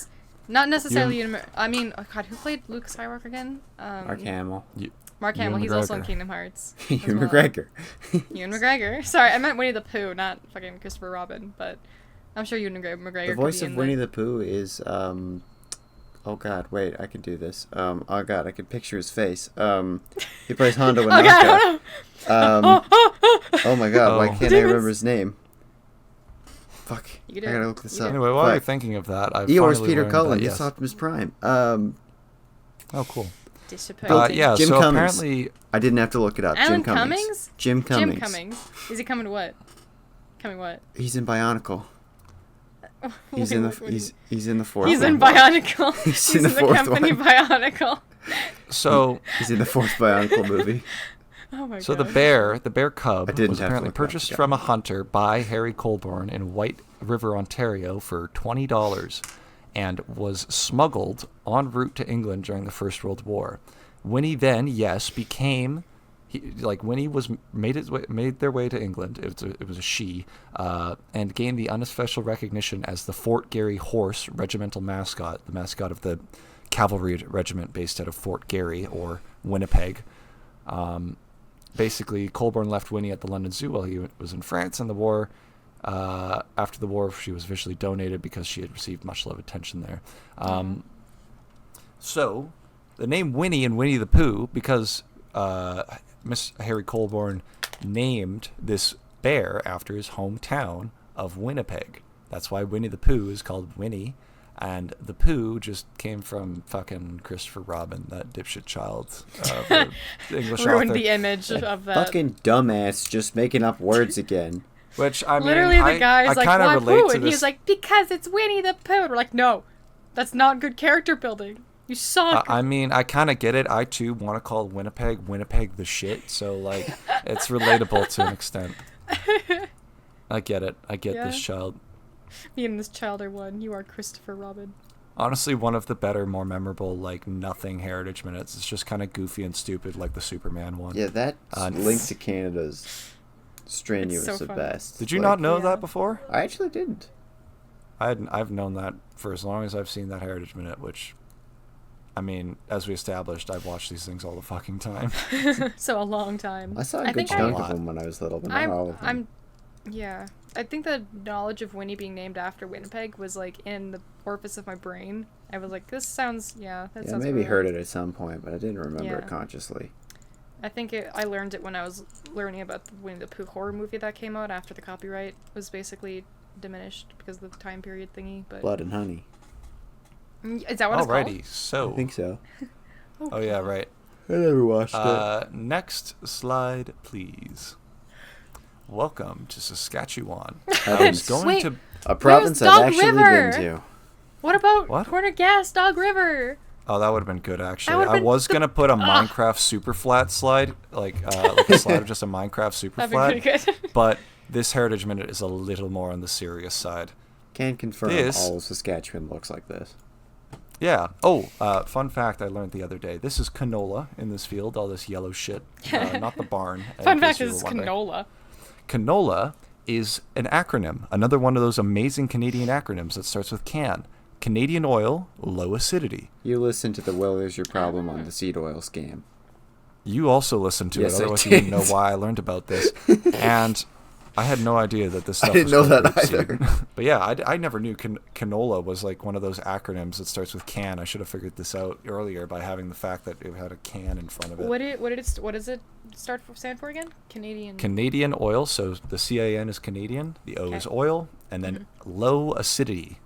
not necessarily. I mean, oh God, who played Luke Skywalker again? Mark Hamill. Mark Hamill. Ewan He's also in McGregor. Kingdom Hearts. as Ewan well. McGregor. Ewan McGregor. Sorry, I meant Winnie the Pooh, not fucking Christopher Robin. But I'm sure Ewan McGregor. The could voice be of in Winnie the Pooh is oh god, wait, I can do this. Oh god, I can picture his face. He plays Hondo Oh God! Wanaka. Oh my god, why Oh. can't I remember his name? Fuck. You did. I gotta look this You up. did. Anyway, while Fuck. you're thinking of that, I've Eeyore's finally Peter learned Cullen. that, Yes. yes. Optimus Prime. Oh, cool. Disappointing. Yeah, Jim so Cummings. apparently... I didn't have to look it up. Alan Jim Cummings. Cummings? Jim Cummings. Jim Cummings. Is he coming to what? Coming what? He's in Bionicle. He's Wait, in what- the what- he's in the fourth. He's in one. Bionicle. He's in the the fourth company one. Bionicle. So... He's in the fourth Bionicle movie. Oh my So god. the bear cub, I didn't was have to apparently look it up, purchased yeah. from a hunter by Harry Colborne in White River, Ontario for $20 and was smuggled en route to England during the First World War. Winnie then, yes, became... Winnie was made their way to England. It was a she, and gained the unofficial recognition as the Fort Garry Horse regimental mascot, the mascot of the cavalry regiment based out of Fort Garry or Winnipeg. Basically, Colborne left Winnie at the London Zoo while he was in France in the war. After the war, she was officially donated because she had received much love attention there. So, the name Winnie and Winnie the Pooh, because Miss Harry Colborne named this bear after his hometown of Winnipeg. That's why Winnie the Pooh is called Winnie. And the Pooh just came from fucking Christopher Robin, that dipshit child. The English Ruined author. the image of that. Fucking dumbass, just making up words again. Which, I mean, Literally, the guy's I like, kind "Why of relate Pooh?" to And this. he's like, "Because it's Winnie the Pooh." And we're like, "No, that's not good character building. You suck." I mean, I kind of get it. I, too, want to call Winnipeg the shit. So, like, it's relatable to an extent. I get it. I get this Yeah. child. Me and this child are one. You are Christopher Robin. Honestly, one of the better, more memorable, like, nothing Heritage Minutes. It's just kind of goofy and stupid, like the Superman one. Yeah, that link to Canada's strenuous It's so at funny. best. Did you Like, not know Yeah. that before? I actually didn't. I've known that for as long as I've seen that Heritage Minute, which, I mean, as we established, I've watched these things all the fucking time. So a long time. I saw a I good think chunk I- of them when I was little, but not all of them. Yeah. I think the knowledge of Winnie being named after Winnipeg was like in the orifice of my brain. I was like, this sounds, that Yeah, sounds maybe familiar. heard it at some point, but I didn't remember it Yeah. consciously. I think I learned it when I was learning about the Winnie the Pooh horror movie that came out after the copyright was basically diminished because of the time period thingy. But Blood and Honey. Is that what it's called? Alrighty, so. I think so. Oh, yeah, right. I never watched it. Next slide, please. Welcome to Saskatchewan. I've I was been- going Wait. to... A province I've Dog actually River? been to. What about What? Corner Gas, Dog River? Oh, that would have been good, actually. would've I been was the- going to put a Minecraft super flat slide, like a slide of just a Minecraft super That'd flat, be pretty good. but this Heritage Minute is a little more on the serious side. Can confirm This- all of Saskatchewan looks like this. Yeah. Oh, fun fact I learned the other day. This is canola in this field, all this yellow shit. Not the barn. Fun in fact case you is were it's wondering. canola. Canola is an acronym, another one of those amazing Canadian acronyms that starts with CAN. Canadian oil, low acidity. You listen to the Well There's Your Problem on the seed oil scam. You also listened to Yes, it, I otherwise you wouldn't know did. why I learned about this. And I had no idea that this stuff didn't was know called that rapeseed. either. But yeah, I never knew canola was like one of those acronyms that starts with CAN. I should have figured this out earlier by having the fact that it had a can in front of it. What does it stand for again? Canadian. Canadian oil, so the CAN is Canadian, the O is oil, and then low acidity.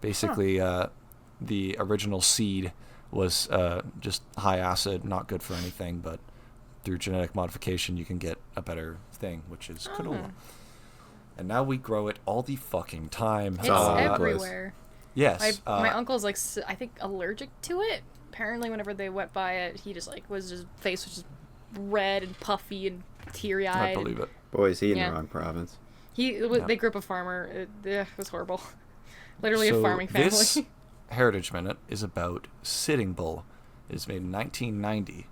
Basically, the original seed was just high acid, not good for anything, but through genetic modification you can get a better thing, which is canola. And now we grow it all the fucking time. It's all over the place. everywhere. Yes. My uncle's like I think allergic to it. Apparently, whenever they went by it, he just like was his face was just red and puffy and teary I eyed. believe it. Boy, is he in Yeah. the wrong province. They grew up a farmer. It was horrible. Literally So a farming family. This Heritage Minute is about Sitting Bull. It was made in 1990.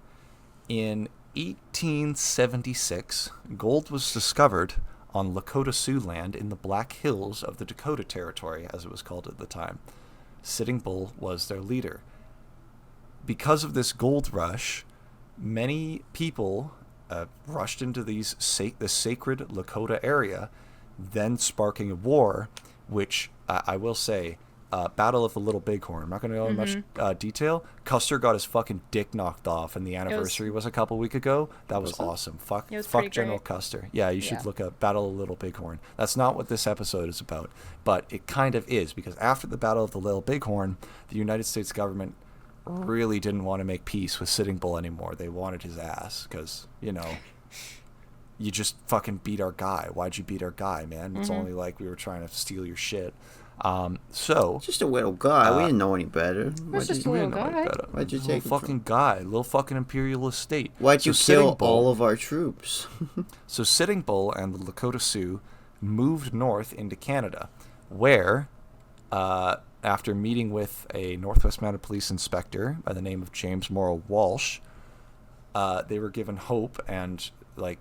In 1876, gold was discovered on Lakota Sioux land in the Black Hills of the Dakota Territory, as it was called at the time. Sitting Bull was their leader. Because of this gold rush, many people rushed into the sacred Lakota area, then sparking a war, which I will say Battle of the Little Bighorn. I'm not going to go into much detail. Custer got his fucking dick knocked off, and the anniversary was a couple weeks ago. That was awesome. Fuck General Custer. Yeah, you should look up Battle of the Little Bighorn. That's not what this episode is about, but it kind of is, because after the Battle of the Little Bighorn, the United States government really didn't want to make peace with Sitting Bull anymore. They wanted his ass because, you know, you just fucking beat our guy. Why'd you beat our guy, man? It's only like we were trying to steal your shit. So just a little guy. We didn't know any better. It's just a little guy. Why'd you take little fucking guy? Little fucking imperialist state. Why'd you kill all of our troops? So Sitting Bull and the Lakota Sioux moved north into Canada, where, after meeting with a Northwest Mounted Police inspector by the name of James Morrow Walsh, they were given hope and like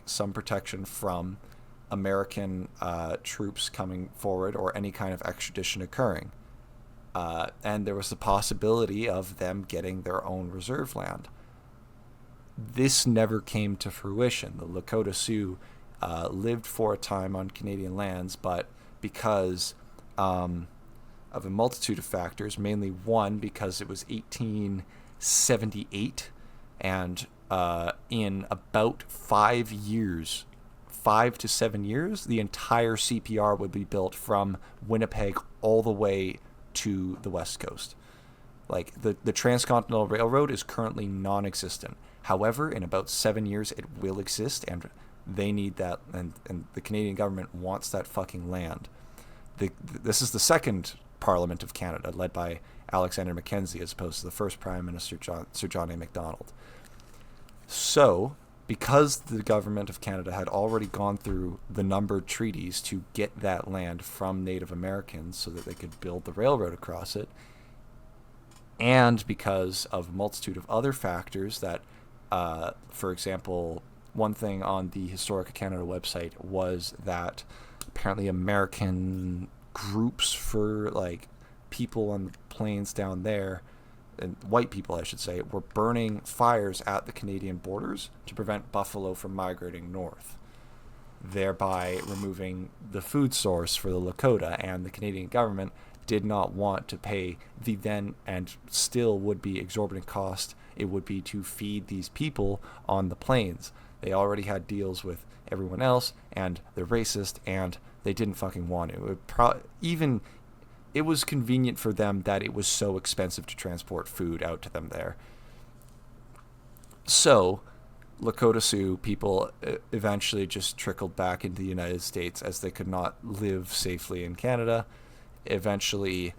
some protection from American troops coming forward or any kind of extradition occurring. And there was the possibility of them getting their own reserve land. This never came to fruition. The Lakota Sioux lived for a time on Canadian lands, but because of a multitude of factors, mainly one, because it was 1878, and in about 5 to 7 years, the entire CPR would be built from Winnipeg all the way to the West Coast. Like, the Transcontinental Railroad is currently non-existent. However, in about 7 years, it will exist, and they need that, and the Canadian government wants that fucking land. This is the second Parliament of Canada, led by Alexander Mackenzie, as opposed to the first Prime Minister, Sir John A. Macdonald. So, because the government of Canada had already gone through the numbered treaties to get that land from Native Americans so that they could build the railroad across it, and because of a multitude of other factors that, for example, one thing on the Historic Canada website was that apparently American groups for, like, people on the plains down there, and white people, I should say, were burning fires at the Canadian borders to prevent buffalo from migrating north, thereby removing the food source for the Lakota, and the Canadian government did not want to pay the then and still would be exorbitant cost it would be to feed these people on the plains. They already had deals with everyone else, and they're racist, and they didn't fucking want to. It was convenient for them that it was so expensive to transport food out to them there. So, Lakota Sioux people eventually just trickled back into the United States as they could not live safely in Canada. Eventually,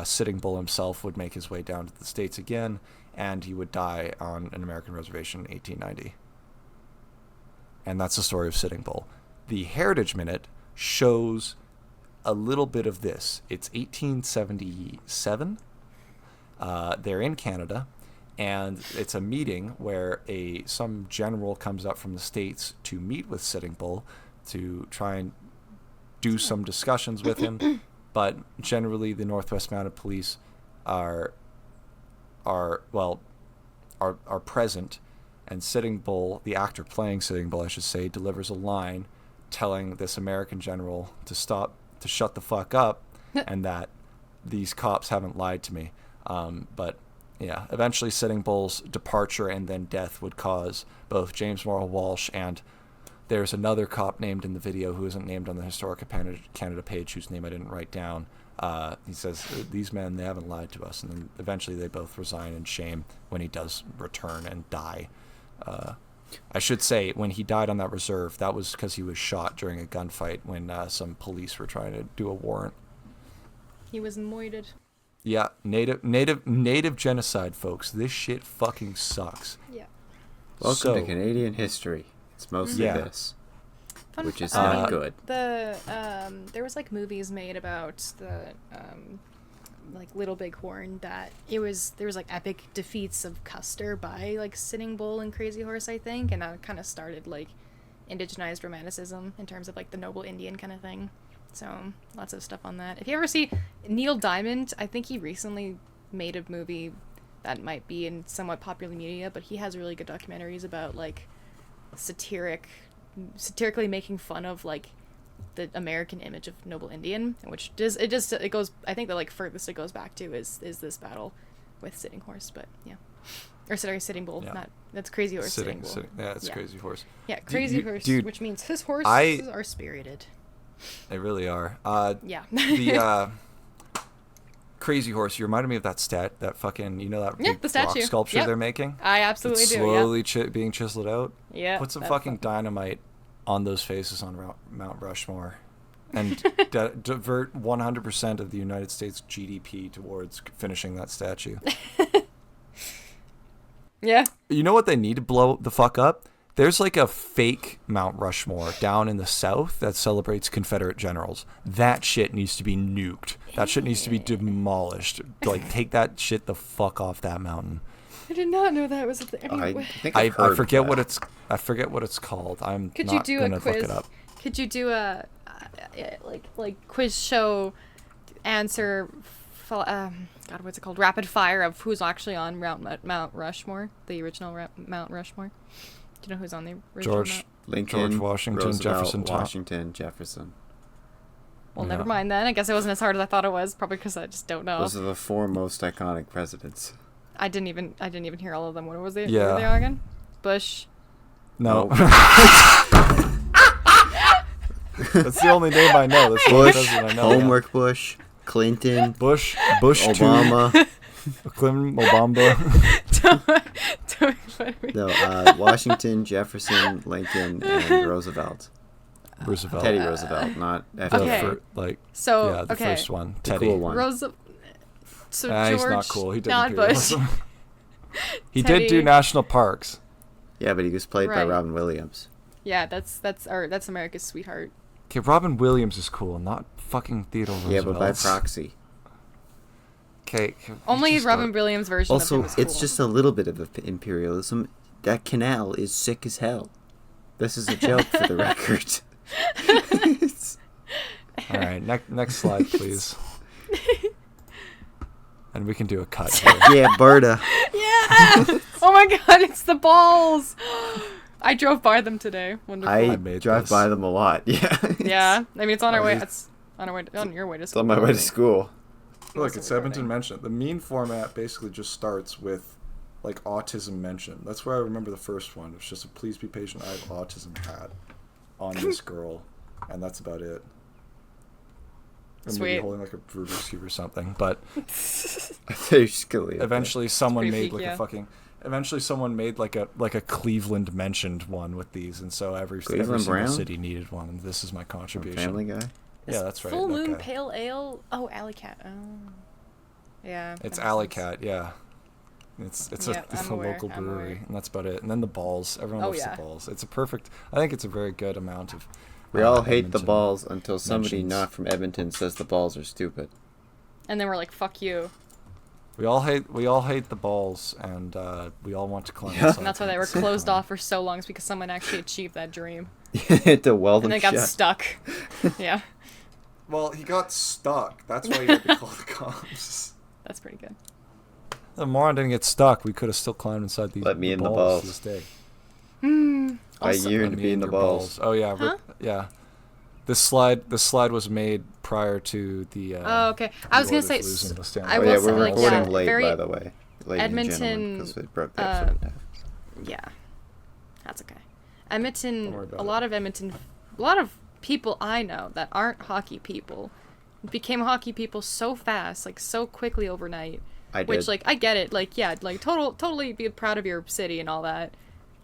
Sitting Bull himself would make his way down to the States again, and he would die on an American reservation in 1890. And that's the story of Sitting Bull. The Heritage Minute shows a little bit of this. It's 1877. They're in Canada, and it's a meeting where some general comes up from the States to meet with Sitting Bull to try and do some discussions with him. But generally, the Northwest Mounted Police are present, and Sitting Bull, the actor playing Sitting Bull, I should say, delivers a line telling this American general to shut the fuck up, and that these cops haven't lied to me. But yeah, eventually Sitting Bull's departure and then death would cause both James Morrow Walsh, and there's another cop named in the video who isn't named on the Historic Canada page, whose name I didn't write down. He says, these men, they haven't lied to us. And then eventually they both resign in shame when he does return and die. I should say, when he died on that reserve, that was because he was shot during a gunfight when some police were trying to do a warrant. He was moited. Yeah, native genocide, folks. This shit fucking sucks. Yeah. Welcome to Canadian history. It's mostly this, which is not good. There was like movies made about the like Little Bighorn that there was like epic defeats of Custer by like Sitting Bull and Crazy Horse, I think, and that kind of started like indigenized romanticism in terms of like the noble Indian kind of thing. So lots of stuff on that. If you ever see Neil Diamond, I think he recently made a movie that might be in somewhat popular media, but he has really good documentaries about like satiric satirically making fun of like the American image of noble Indian, which it goes. I think the like furthest it goes back to is this battle with Sitting Horse, but yeah, or sorry, Sitting Bull. Yeah. Not that's Crazy Horse. Sitting Bull. Yeah, it's Crazy Horse. Yeah, Crazy Horse, dude, which means his horses are spirited. They really are. Yeah. The Crazy Horse. You reminded me of that fucking, that big the statue. rock sculpture Yep. they're making. I absolutely it's do. slowly being chiseled out. Yeah. Put some that's fucking dynamite on those faces on Mount Rushmore, and divert 100% of the United States GDP towards finishing that statue. Yeah. You know what they need to blow the fuck up? There's like a fake Mount Rushmore down in the south that celebrates Confederate generals. That shit needs to be nuked. That shit needs to be demolished. Like, take that shit the fuck off that mountain. I did not know that was a thing. I think I I've heard forget that. what it's called. I'm Could not you do gonna a quiz? look it up. Could you do a like quiz show answer? God, what's it called? Rapid fire of who's actually on Mount Rushmore, the original Mount Rushmore. Do you know who's on the original? George Lincoln, George Washington, Roosevelt, Jefferson, Washington, Jefferson. Well, Yeah. never mind then. I guess it wasn't as hard as I thought it was. Probably because I just don't know. Those are the 4 most iconic presidents. I didn't even hear all of them. What was it? Yeah. What were they all again? Bush. No. That's the only name I know. That's the only Bush, president I know. Homework Bush, Clinton, Bush, Obama. Clinton, Obama. Don't make fun of me. No, Washington, Jefferson, Lincoln, and Roosevelt. Roosevelt. Teddy Roosevelt, not The Okay. So, the okay. first one. the Teddy. cool one. So Nah, George, he's not cool. He didn't not do Bush. that. He did do Teddy. national parks. Yeah, but he was played by Right. Robin Williams. Yeah, that's America's sweetheart. Okay, Robin Williams is cool, not fucking Theodore Roosevelt. Yeah, but by proxy. Okay. Only Robin Williams version of him Also, is cool. it's just a little bit of imperialism. That canal is sick as hell. This is a joke for the record. All right, next slide, please. And we can do a cut here. Yeah, Berta. Yeah! Oh my god, it's the balls! I drove by them today. Wonderful. I made drive this. by them a lot. Yeah. Yeah, I mean it's on our way. It's- It's on your way to It's school. on my way to school. Look, it's Also recording. Edmonton mentioned. The meme format basically just starts with, like, autism mentioned. That's where I remember the first one. It's just a "Please be patient, I have autism" hat on this girl, and that's about it. Or maybe Sweet. holding like a Rubik's cube or something. But There's Scalia. eventually, someone pretty made peak, like yeah. a fucking. Eventually, someone made like a Cleveland mentioned one with these, and so every Cleveland single Brown? city needed one. And this is my From contribution. Family Guy. Yeah, that's right. Full that Moon guy. Pale Ale. Oh, Alley Cat. Oh. Yeah. It's that makes Alley sense. Cat, yeah. It's Yep, it's I'm a aware, local I'm brewery, aware. and that's about it. And then the balls. Everyone Oh, loves yeah. the balls. It's a perfect. I think it's a very good amount of. We all hate the Edmonton balls until somebody mentions. not from Edmonton says the balls are stupid. And then we're like, fuck you. We all hate the balls, and we all want to climb. Yeah. inside And that's why they were them. closed off for so long, is because someone actually achieved that dream. To weld And them then got shut. stuck. Yeah. Well, he got stuck. That's why he had to call the cops. That's pretty good. The moron didn't get stuck. We could have still climbed inside these. Let me in the balls. to this day. Hmm. I Also- yearn Let to me be in the your balls. Oh yeah, Huh? yeah. This slide was made prior to the. Oh, okay. I was the gonna say. Oilers losing the Stanley I Oh will yeah, say, we're like, recording yeah, late, very- by the way. Ladies Edmonton, and gentlemen, because we broke the episode in half. Yeah. That's okay. Don't Edmonton, worry about a it. lot of people I know that aren't hockey people became hockey people so fast, like so quickly overnight. I did. Which, like, I get it. Like, yeah, like, totally be proud of your city and all that.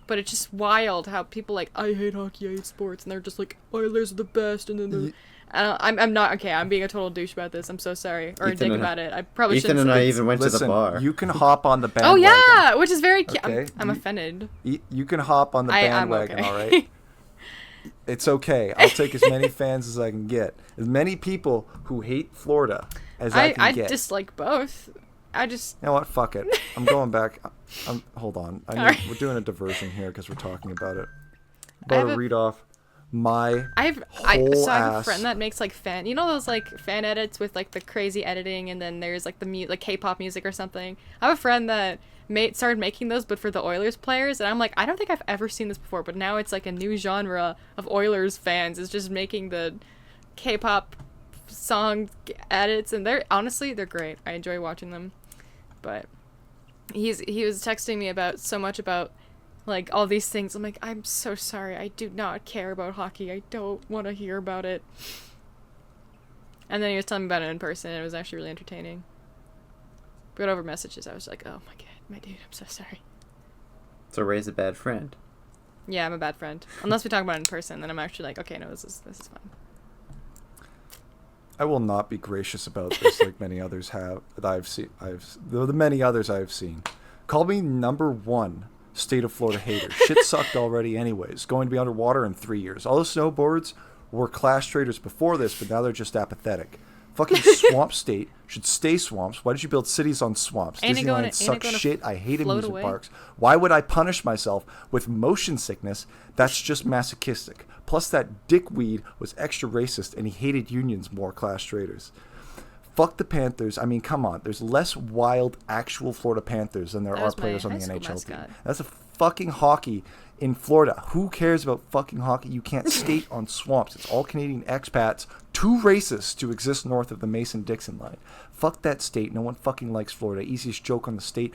But it's just wild how people, like, I hate hockey, I hate sports, and they're just like, Oilers are the best, and then the... I'm not, okay, I'm being a total douche about this, I'm so sorry. Or a Ethan dick and- about it. I probably Ethan shouldn't and say I it. even went to the Listen, bar. you can hop on the Oh, bandwagon. yeah! Which is very cute. Okay. I'm offended. You can hop on the I'm bandwagon, okay. all right? It's okay. I'll take as many fans as I can get. As many people who hate Florida as I can I get. dislike both. I just... You know what? Fuck it. I'm going back. Hold on. Alright. We're doing a diversion here because we're talking about it. I have About to a- read off I have ass. a friend that makes like fan, you know those like fan edits with like the crazy editing, and then there's like like K-pop music or something. I have a friend that started making those, but for the Oilers players, and I'm like, I don't think I've ever seen this before, but now it's like a new genre of Oilers fans is just making the K-pop song edits, and they're great. I enjoy watching them, but he was texting me about so much about like all these things. I'm like, I'm so sorry. I do not care about hockey. I don't want to hear about it. And then he was telling me about it in person, and it was actually really entertaining. But over messages, I was like, oh my god, my dude, I'm so sorry. So Ray's a bad friend. Yeah, I'm a bad friend. Unless we talk about it in person, then I'm actually like, okay, no, this is fine. I will not be gracious about this like many others have that I've seen. The many others I've seen. Call me number one state of Florida hater. Shit sucked already anyways. Going to be underwater in 3 years. All the snowboards were class traders before this, but now they're just apathetic. Fucking swamp state should stay swamps. Why did you build cities on swamps? Disneyland sucks shit. I hate amusement parks. Why would I punish myself with motion sickness? That's just masochistic. Plus that dickweed was extra racist and he hated unions more, class traders. Fuck the Panthers. I mean, come on. There's less wild actual Florida Panthers than there are players on the NHL team. That's a fucking hockey in Florida. Who cares about fucking hockey? You can't skate on swamps. It's all Canadian expats, too racist to exist north of the Mason-Dixon line. Fuck that state. No one fucking likes Florida. Easiest joke on the state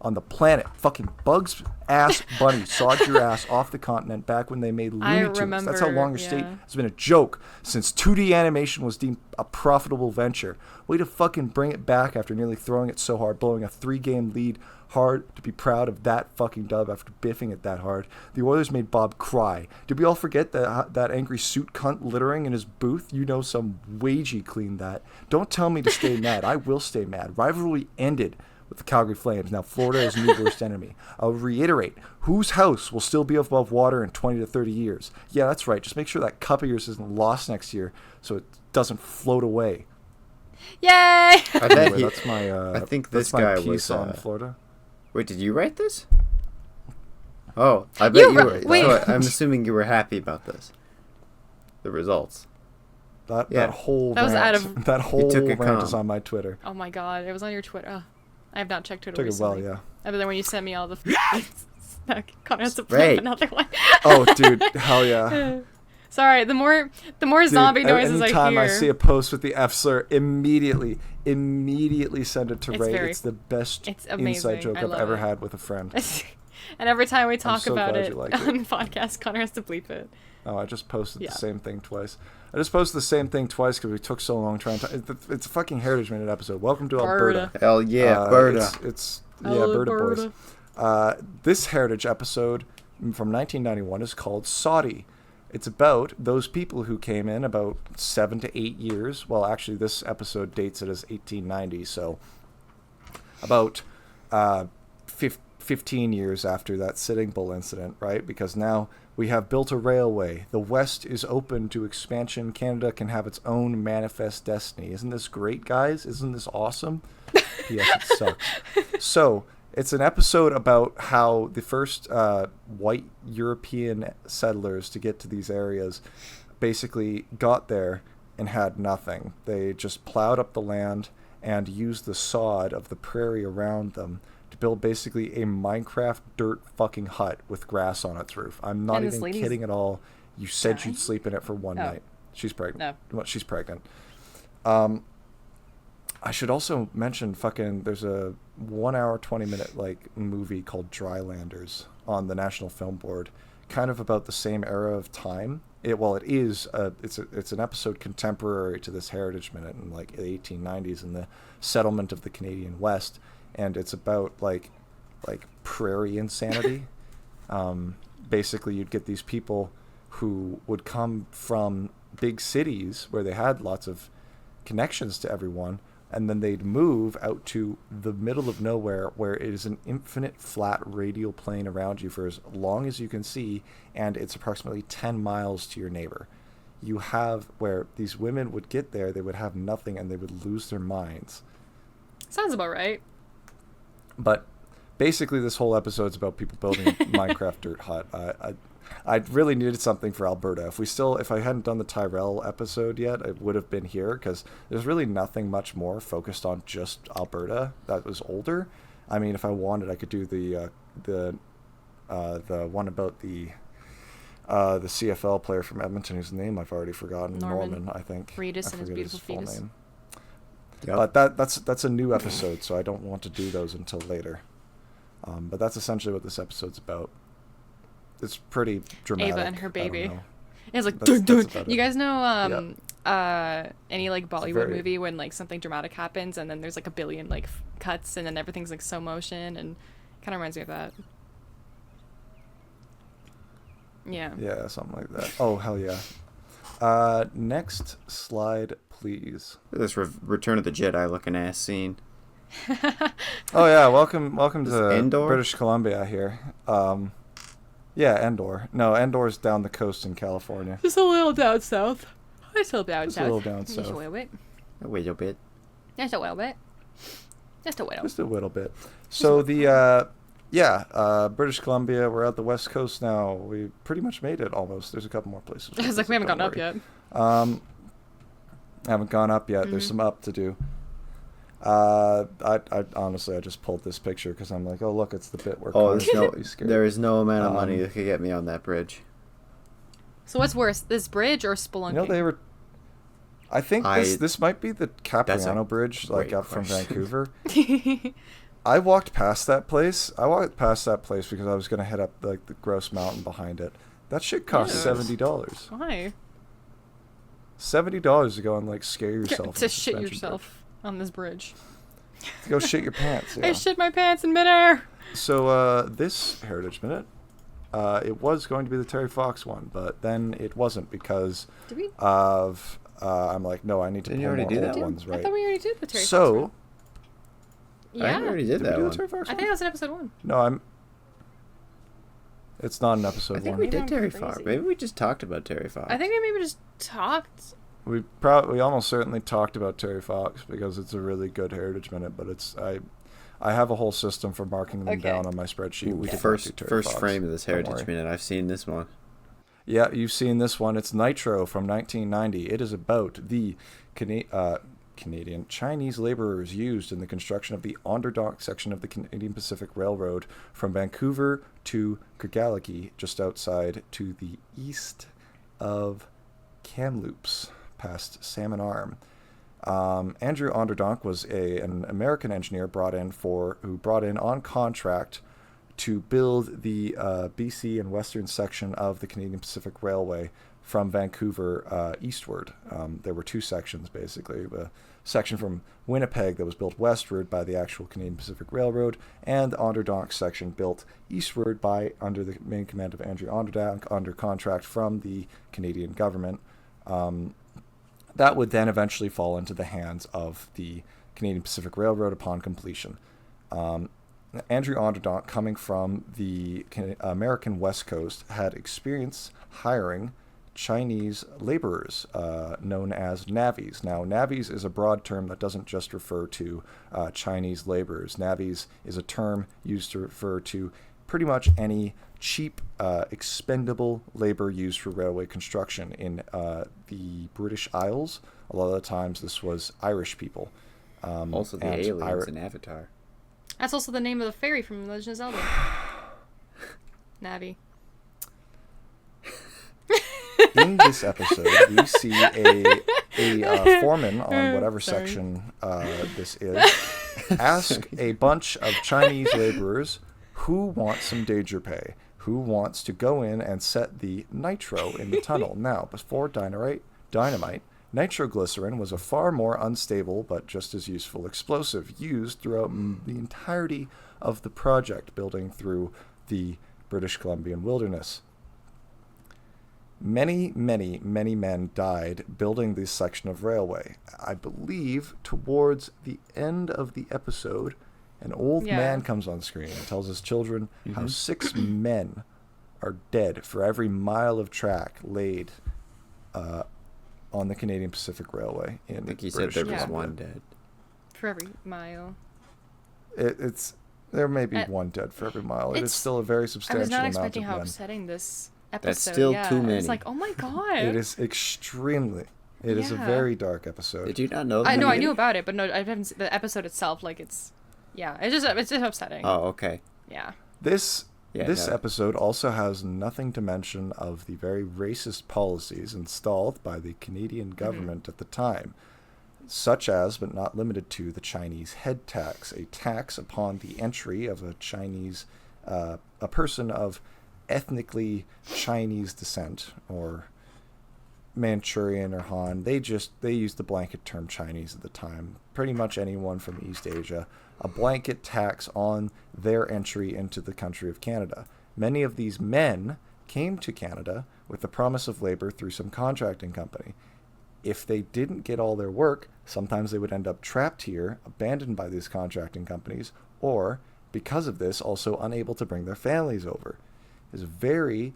on the planet. Fucking Bugs Ass Bunny sawed your ass off the continent back when they made Looney Tunes. That's how long your state has been a joke since 2D animation was deemed a profitable venture. Way to fucking bring it back after nearly throwing it so hard, blowing a 3-game lead. Hard to be proud of that fucking dub after biffing it that hard. The Oilers made Bob cry. Did we all forget that angry suit cunt littering in his booth? You know some wagey cleaned that. Don't tell me to stay mad. I will stay mad. Rivalry ended with the Calgary Flames. Now Florida is new worst enemy. I'll reiterate, whose house will still be above water in 20 to 30 years? Yeah, that's right. Just make sure that cup of yours isn't lost next year so it doesn't float away. Yay! Anyway, that's my I think this guy piece was on Florida. Wait, did you write this? Oh, I bet you were. Wait. So I'm assuming you were happy about this. The results. That whole that was rant, out of that whole took it rant calm. is on my Twitter. Oh my god, it was on your Twitter. Oh, I have not checked Twitter Took it recently. well, yeah. Other than when you sent me all the Connor has to Right. flip another one. Oh, dude, hell yeah. Sorry, the more Dude, zombie noises I anytime hear. I see a post with the F slur, immediately send it to Ray. It's the best amazing. inside joke I I've love ever it. had with a friend. And every time we talk so about glad it you like on podcast, Connor has to bleep it. Oh, I just posted Yeah. the same thing twice. I just posted the same thing twice because we took so long trying to... It's a fucking Heritage Minute episode. Welcome to Alberta. Hell yeah, Alberta. It's Alberta boys. This Heritage episode from 1991 is called Saudi. It's about those people who came in about 7 to 8 years. Well, actually, this episode dates it as 1890, so about 15 years after that Sitting Bull incident, right? Because now we have built a railway. The West is open to expansion. Canada can have its own manifest destiny. Isn't this great, guys? Isn't this awesome? Yes, it sucks. So... it's an episode about how the first white European settlers to get to these areas basically got there and had nothing. They just plowed up the land and used the sod of the prairie around them to build basically a Minecraft dirt fucking hut with grass on its roof. I'm not even kidding at all. You said you'd sleep in it for one night. She's pregnant. No. Well, she's pregnant. I should also mention there's a 1 hour, 20-minute movie called Drylanders on the National Film Board, kind of about the same era of time. It's an episode contemporary to this Heritage Minute in the 1890s and the settlement of the Canadian West, and it's about like prairie insanity. Basically, you'd get these people who would come from big cities where they had lots of connections to everyone, and then they'd move out to the middle of nowhere where it is an infinite flat radial plane around you for as long as you can see, and it's approximately 10 miles to your neighbor. You have where these women would get there, they would have nothing, and they would lose their minds. Sounds about right. But basically this whole episode's about people building Minecraft dirt hut. I really needed something for Alberta. If I hadn't done the Tyrell episode yet, it would have been here because there's really nothing much more focused on just Alberta that was older. I mean, if I wanted, I could do the one about the CFL player from Edmonton whose name I've already forgotten. Norman, I think. Reedus and his beautiful fetus. Yep. But that's a new episode, so I don't want to do those until later. But that's essentially what this episode's about. It's pretty dramatic. Ava and her baby. It's like That's dun, dun. about You it. guys know any like Bollywood very- movie when like something dramatic happens and then there's like a billion like cuts and then everything's like slow motion and kind of reminds me of that. Yeah. Yeah, something like that. Oh, hell yeah. Next slide, please. This Return of the Jedi looking ass scene. Oh yeah, welcome This to Endor? British Columbia here. Yeah, Endor. No, Endor's down the coast in California. Just a little down south. Just a little down Just a south. little down Just south. a little bit. A little bit. Just a little bit. Just a little. Just a little bit. So British Columbia, we're at the west coast now. We pretty much made it almost. There's a couple more places. I was like, we haven't Don't gotten up worry. yet. Haven't gone up yet. Mm-hmm. There's some up to do. I honestly, I just pulled this picture because I'm like, oh look, it's the bit where Oh, Connor's really scared. there is no amount of money that could get me on that bridge. So what's worse, this bridge or spelunking? You know, they were. I think this might be the Capriano Bridge, like great up from question. Vancouver. I walked past that place. because I was gonna head up like the gross mountain behind it. That shit cost Yes. $70. Why? $70 to go and like scare yourself. on To a shit suspension yourself on this bridge. bridge. To go shit your pants. Yeah. I shit my pants in midair. So this Heritage Minute, it was going to be the Terry Fox one, but then it wasn't because Did we? of I'm like, no, I need to Didn't you pull already more do old that one? ones, I right? thought we already did the Terry Fox So one. I Yeah. already did did we that do one. the Terry Fox I one? think that was in episode 1. No, it's not an episode I think one. we Maybe did I'm Terry crazy. Fox. Maybe we just talked about Terry Fox. I think we maybe just talked. We almost certainly talked about Terry Fox because it's a really good Heritage Minute, but I have a whole system for marking them Okay. down on my spreadsheet. Ooh, We did not do first Terry Fox. frame of this Don't Heritage worry. Minute. I've seen this one. Yeah, you've seen this one. It's Nitro from 1990. It is about the Canadian Chinese laborers used in the construction of the Onderdock section of the Canadian Pacific Railroad from Vancouver to Kirkaliki, just outside to the east of Kamloops, past Salmon Arm. Andrew Onderdock was an American engineer who brought in on contract to build the BC and western section of the Canadian Pacific Railway from Vancouver eastward. There were two sections, basically. The section from Winnipeg that was built westward by the actual Canadian Pacific Railroad, and the Onderdock section built eastward under the main command of Andrew Onderdock under contract from the Canadian government. That would then eventually fall into the hands of the Canadian Pacific Railroad upon completion. Andrew Onderdock, coming from the American West Coast, had experience hiring Chinese laborers known as navvies. Now, navvies is a broad term that doesn't just refer to Chinese laborers. Navvies is a term used to refer to pretty much any cheap, expendable labor used for railway construction in the British Isles. A lot of the times this was Irish people. Also, the and aliens in Avatar. That's also the name of the fairy from Legend of Zelda. Navi. In this episode, we see a foreman on whatever Sorry. section this is ask a bunch of Chinese laborers who wants some danger pay, who wants to go in and set the nitro in the tunnel. Now, before dynamite, nitroglycerin was a far more unstable but just as useful explosive used throughout the entirety of the project building through the British Columbian wilderness. Many, many, many men died building this section of railway. I believe towards the end of the episode, an old man comes on screen and tells his children how 6 men are dead for every mile of track laid on the Canadian Pacific Railway. I think he British said there was Columbia. one dead. For every mile. There may be one dead for every mile. It is It's- still a very I substantial was not amount expecting of how men. upsetting this episode. still yeah. too It's many. like, oh my god. It is extremely. It is a Yeah. very dark episode. Did you not know that? I know, I either? knew about it, but no, I haven't seen the episode itself. Like, it's just upsetting. Oh, okay. Yeah. This Yeah, this no. episode also has nothing to mention of the very racist policies installed by the Canadian government at the time, such as, but not limited to, the Chinese head tax, a tax upon the entry of a Chinese, a person of ethnically Chinese descent, or Manchurian or Han. They used the blanket term Chinese at the time. Pretty much anyone from East Asia. A blanket tax on their entry into the country of Canada. Many of these men came to Canada with the promise of labor through some contracting company. If they didn't get all their work, sometimes they would end up trapped here, abandoned by these contracting companies, or, because of this, also unable to bring their families over. It's a very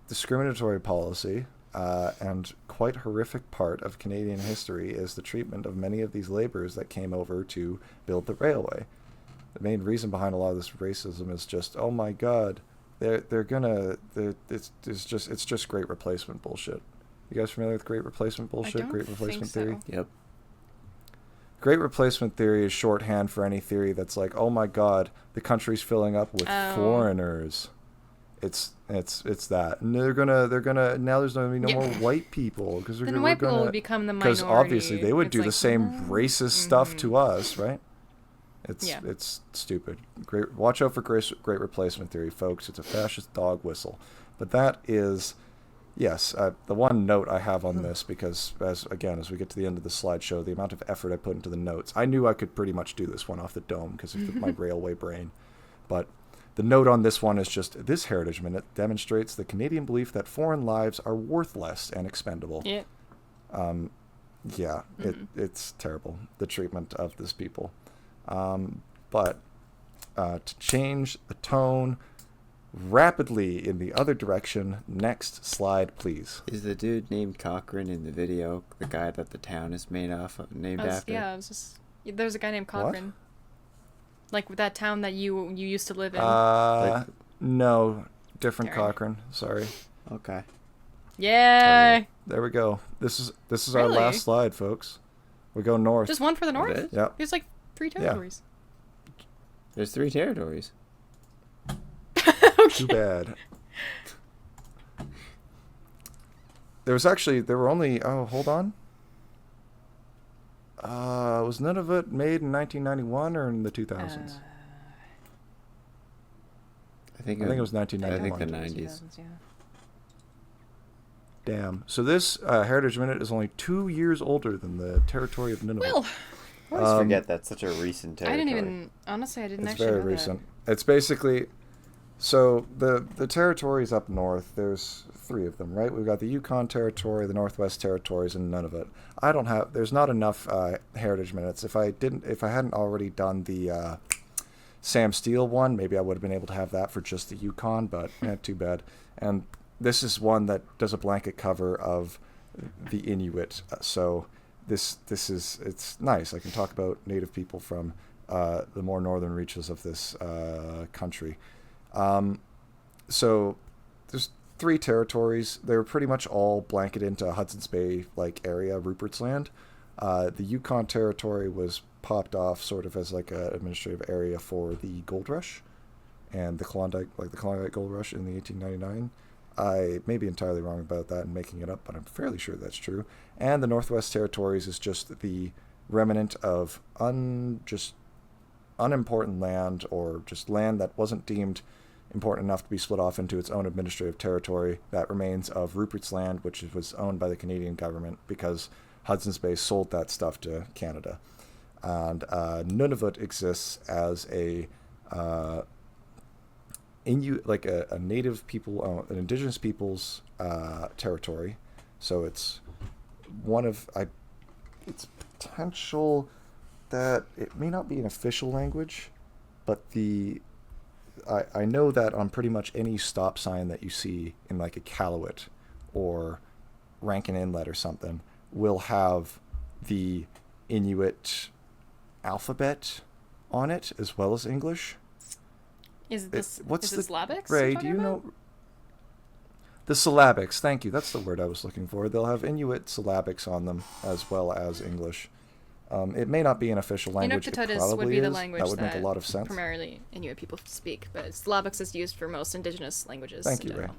discriminatory policy, and quite horrific part of Canadian history is the treatment of many of these laborers that came over to build the railway. The main reason behind a lot of this racism is just, oh my god, it's just great replacement bullshit. You guys familiar with great replacement bullshit? don't Great replacement think theory? so. Yep. Great replacement theory is shorthand for any theory that's like, oh my god, the country's filling up with Oh. foreigners. It's that, and they're gonna now there's gonna be no Yeah. more white people because Then white people would become the minority. because obviously they would It's do the like, same no. racist stuff to us, right? Yeah. It's stupid. Watch out for great replacement theory, folks. It's a fascist dog whistle. But that is, yes, the one note I have on this, because as we get to the end of the slideshow, the amount of effort I put into the notes, I knew I could pretty much do this one off the dome because of my railway brain. But the note on this one is just, this Heritage Minute demonstrates the Canadian belief that foreign lives are worthless and expendable. Yeah. Yeah, it's terrible, the treatment of this people. But to change the tone rapidly in the other direction, next slide, please. Is the dude named Cochrane in the video the guy that the town is named after? Yeah, there's a guy named Cochrane. Like with that town that you used to live in. Like- No, different Darn. Cochrane. Sorry. Okay. Yay! There we go. This is our Really? last slide, folks. We go north. Just one for the north? Is it? Yep. There's like 3 territories. There's 3 territories. Too bad. There were only, hold on. Was none of it made in 1991 or in the 2000s? I think I think it was 1991. I think the 90s. Yeah. Damn. So this Heritage Minute is only 2 years older than the territory of Nineveh. Well, I always forget that's such a recent territory. I didn't even, honestly, I didn't It's actually very know recent. It's basically, so the territories up north, there's 3 of them, right? We've got the Yukon Territory, the Northwest Territories, and Nunavut. There's not enough Heritage Minutes. If I hadn't already done the Sam Steele one, maybe I would have been able to have that for just the Yukon, but too bad. And this is one that does a blanket cover of the Inuit, so it's nice. I can talk about Native people from the more northern reaches of this country. So there's 3 territories. They were pretty much all blanketed into Hudson's Bay like area, Rupert's Land. The Yukon Territory was popped off sort of as like an administrative area for the gold rush and the Klondike gold rush in the 1899. I may be entirely wrong about that and making it up, but I'm fairly sure that's true. And the Northwest Territories is just the remnant of unimportant land, or just land that wasn't deemed important enough to be split off into its own administrative territory. That remains of Rupert's Land, which was owned by the Canadian government because Hudson's Bay sold that stuff to Canada. And Nunavut exists as a native people, an indigenous people's territory. So it's it's potential that it may not be an official language, but I know that on pretty much any stop sign that you see in like a Iqaluit or Rankin Inlet or something will have the Inuit alphabet on it as well as English. Is this What's is this Slavics? Ray, you're do you talking about? know? The syllabics, thank you. That's the word I was looking for. They'll have Inuit syllabics on them as well as English. It may not be an official language. It probably would be the is. language That would make a lot of sense. primarily Inuit people speak, but syllabics is used for most indigenous languages. Thank in you, Ray. general.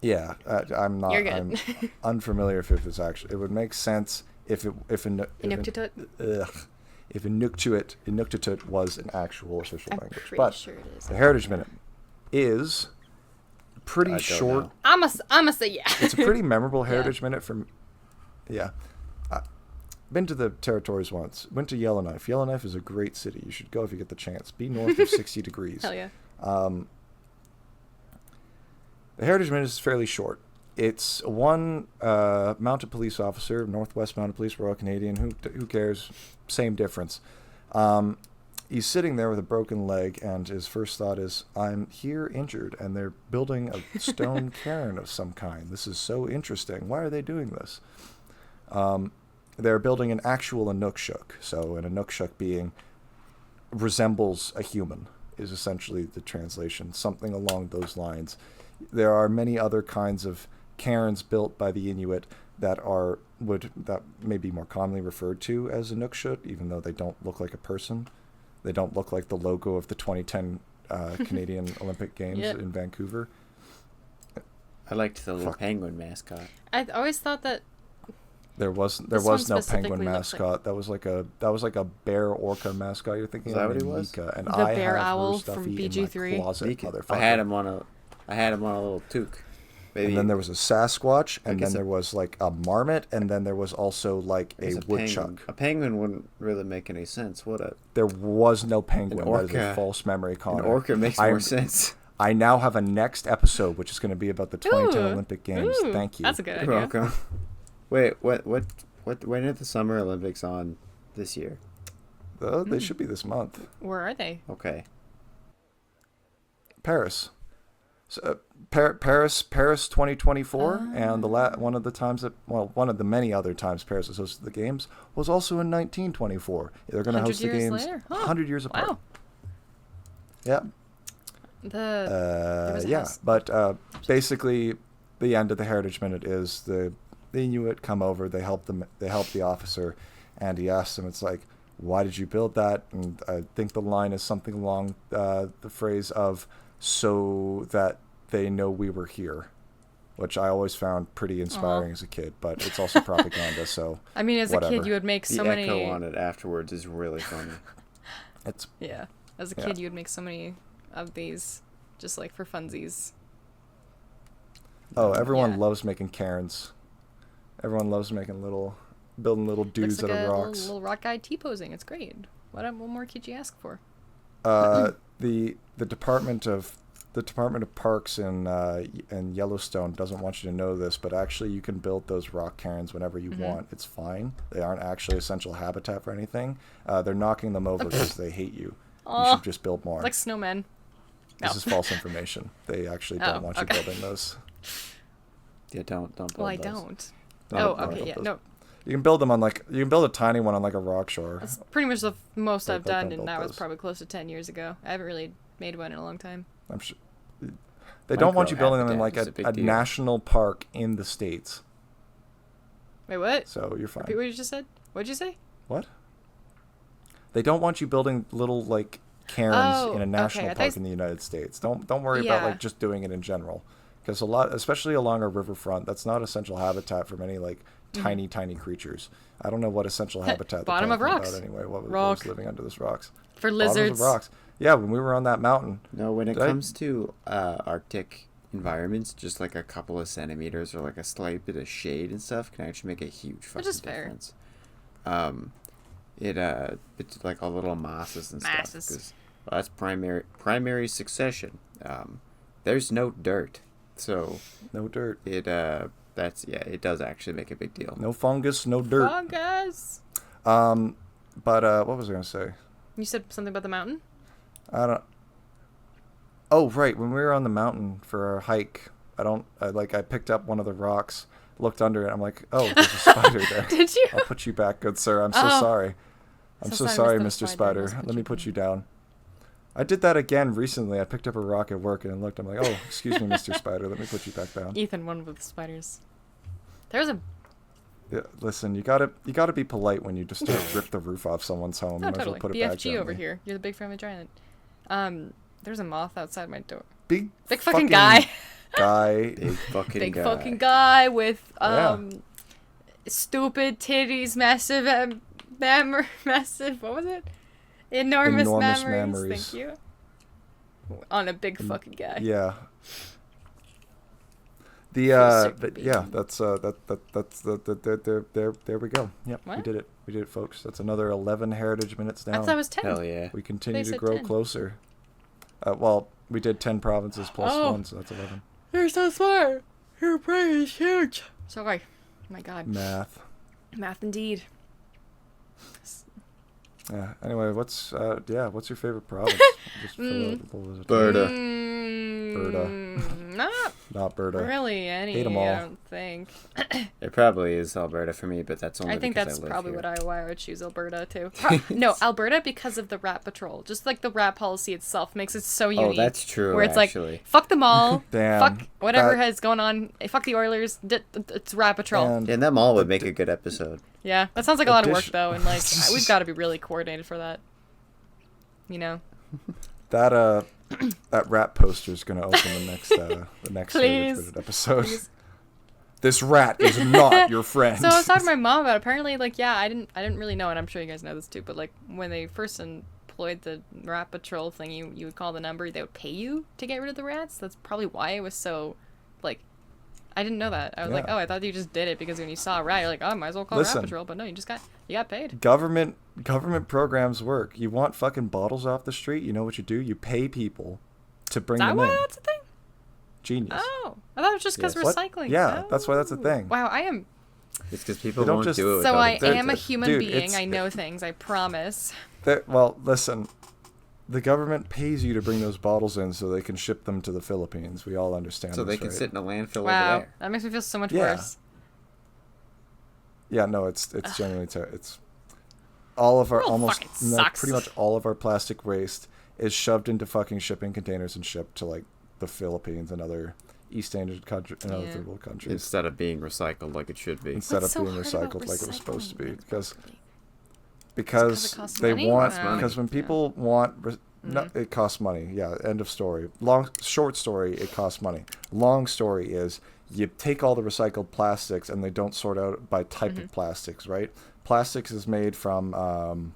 Yeah, I'm not. You're good. I'm unfamiliar if it's actually. It would make sense if Inuktitut was an actual official I'm language. pretty But sure it is. the Heritage Minute is pretty I don't short. know. I'ma say yeah. It's a pretty memorable Yeah. Heritage Minute from. Yeah. Been to the territories once. Went to Yellowknife. Yellowknife is a great city. You should go if you get the chance. Be north of 60 degrees. Hell yeah. The Heritage Minute is fairly short. It's one mounted police officer, Northwest Mounted Police, Royal Canadian. Who cares? Same difference. He's sitting there with a broken leg, and his first thought is, "I'm here injured, and they're building a stone cairn of some kind. This is so interesting. Why are they doing this?" They're building an actual Inukshuk. So an Inukshuk being resembles a human is essentially the translation, something along those lines. There are many other kinds of cairns built by the Inuit that may be more commonly referred to as Inukshuk, even though they don't look like a person. They don't look like the logo of the 2010 Canadian Olympic Games in Vancouver. I liked the little penguin mascot. I always thought that There was one no penguin specifically looks mascot. That was like a bear orca mascot. You're thinking Is that of what he was? Mika, and The I bear have owl her stuffy from in my BG3. closet, Mika. motherfucker. I had him on a little toque. Maybe And then there was a Sasquatch, and guess then there was like a marmot, and then there was also like a there's woodchuck. penguin. A penguin wouldn't really make any sense, would it? There was no penguin. An That is a orca. false memory, Connor. An orca makes more sense. I now have a next episode, which is going to be about the 2010 Ooh. Olympic Games. Ooh, Thank you. That's a good You're idea. welcome. Wait, what? When are the Summer Olympics on this year? They should be this month. Where are they? Okay. Paris. So, Paris 2024, and one of the many other times Paris has hosted the games was also in 1924. They're going to 100 host the years games later? Huh. 100 years apart. Wow. Yeah. There was a Yeah, house- but basically, the end of the Heritage Minute is the Inuit come over. They help the officer, and he asks them, "It's like, why did you build that?" And I think the line is something along the phrase of, "So that they know we were here," which I always found pretty inspiring as a kid. But it's also propaganda, so I mean, as whatever. a kid, you would make The so echo many. on it afterwards is really funny. it's Yeah. As a Yeah. kid, you would make so many of these, just like for funsies. everyone Yeah. loves making cairns. Everyone loves making building little dudes Looks like out of a rocks. little rock guy T-posing. It's great. What more could you ask for? The Department of Parks in Yellowstone doesn't want you to know this, but actually you can build those rock cairns whenever you want. It's fine. They aren't actually essential habitat for anything. They're knocking them over because they hate you. You should just build more. Like snowmen. No. This is false information. They actually don't want you okay. building those. Yeah, don't build Well, I those. don't. No, Oh, no, okay, don't yeah, build- no. You can build them on you can build a tiny one on like a rock shore. That's pretty much the most I've Don't done, build and that was those. probably close to 10 years ago. I haven't really made one in a long time. I'm sure. They don't want you building them in like Micro-habitat is a a big deal. national park in the States. Wait, what? So you're fine. Repeat what you just said? What'd you say? What? They don't want you building little like cairns Oh, in a national okay, I park thought in the United States. Don't worry about Yeah. like just doing it in general, because especially along a riverfront, that's not essential habitat for many like tiny creatures. I don't know what essential habitat. they're Bottom of talking rocks. About anyway, what was Rock. living under those rocks? For Bottoms lizards. of rocks. Yeah, when we were on that mountain. No, when it Did I- comes to Arctic environments, just like a couple of centimeters or like a slight bit of shade and stuff can actually make a huge fucking is fair. difference. It's like a little mosses and Mosses. stuff. 'Cause, well, that's primary succession. There's no dirt, so No dirt. it does actually make a big deal. No fungus. No dirt. Fungus. But what was I gonna say? You said something about the mountain? I don't. Oh right, when we were on the mountain for our hike, I picked up one of the rocks, looked under it. I'm like, oh, there's a spider there. Did you? I'll put you back, good sir. I'm so Oh. sorry. I'm So so sorry, sorry, Mr. Mr. Spider. Spider. Let's put Let me you put you down. I did that again recently. I picked up a rock at work and I looked. I'm like, oh, excuse me, Mr. Spider. Let me put you back down. Ethan, one with the spiders. There's a... Yeah, listen, you gotta be polite when you just rip the roof off someone's home. No, You might as totally. well put it back BFG over gently. here. You're the big friendly giant. There's a moth outside my door. Big fucking guy. Big fucking Big guy. fucking guy with Yeah. stupid titties, massive massive. What was it? Enormous memories. Thank you. On a big fucking guy. Yeah. But yeah, that's there we go. Yep, What? we did it, folks. That's another 11 heritage minutes down. I thought it was 10. Hell yeah. We continue They to said grow 10. closer. Well, we did 10 provinces plus Oh. 1, so that's 11. You're so smart. Your brain is huge. Sorry. Oh my god. Math. Math indeed. Yeah. Anyway, what's your favorite province? Just fill out the list. Berta. Not Not Berta. really any, Hate 'em all. I don't think. It probably is Alberta for me, but that's only I think because that's I live probably here. why I would choose Alberta too. No, Alberta because of the rat patrol. Just like the rat policy itself makes it so unique. Oh, that's true, Where it's actually. like, fuck them all. Damn, Fuck whatever that- has going on. Fuck the Oilers. It's rat patrol. And And that mall would make a good episode. Yeah, that sounds like a lot of work Addition- though, and like we've got to be really coordinated for that. You know. that that rat poster is gonna open the next Please. Heritage episode. Please. This rat is not your friend. So I was talking to my mom about it. Apparently, like, yeah, I didn't really know, and I'm sure you guys know this too, but like when they first employed the rat patrol thing, you would call the number, they would pay you to get rid of the rats. That's probably why it was so, like, I didn't know that. I was like, Yeah. oh, I thought you just did it because when you saw a rat, you're like, oh, I might as well call Listen. rat patrol, but no, you got paid. Government programs work. You want fucking bottles off the street? You know what you do? You pay people to bring Is that them why in. that's a thing? Genius. Oh, I thought it was just because Yes. What? recycling. Yeah, Oh. that's why that's a thing. Wow, I am. It's because people They don't won't just- do it. So without I it. am a human Dude, being. it's- I know things. I promise. Well, listen. The government pays you to bring those bottles in so they can ship them to the Philippines. We all understand So this, they can right? sit in a landfill Wow, over there. that makes me feel so much Yeah. worse. Yeah, no, it's genuinely it's all of our World almost fucking no, sucks. pretty much all of our plastic waste is shoved into fucking shipping containers and shipped to like the Philippines and other East Asian countries and other Yeah. third world countries Instead of being recycled like it should be. instead What's of so being hard about recycled like it was supposed to be recycling? because it costs they money? want Costs money. because when people want no, it costs money. Yeah, end of story. Short story, it costs money. Long story is you take all the recycled plastics and they don't sort out by type of plastics, right? Plastics is made from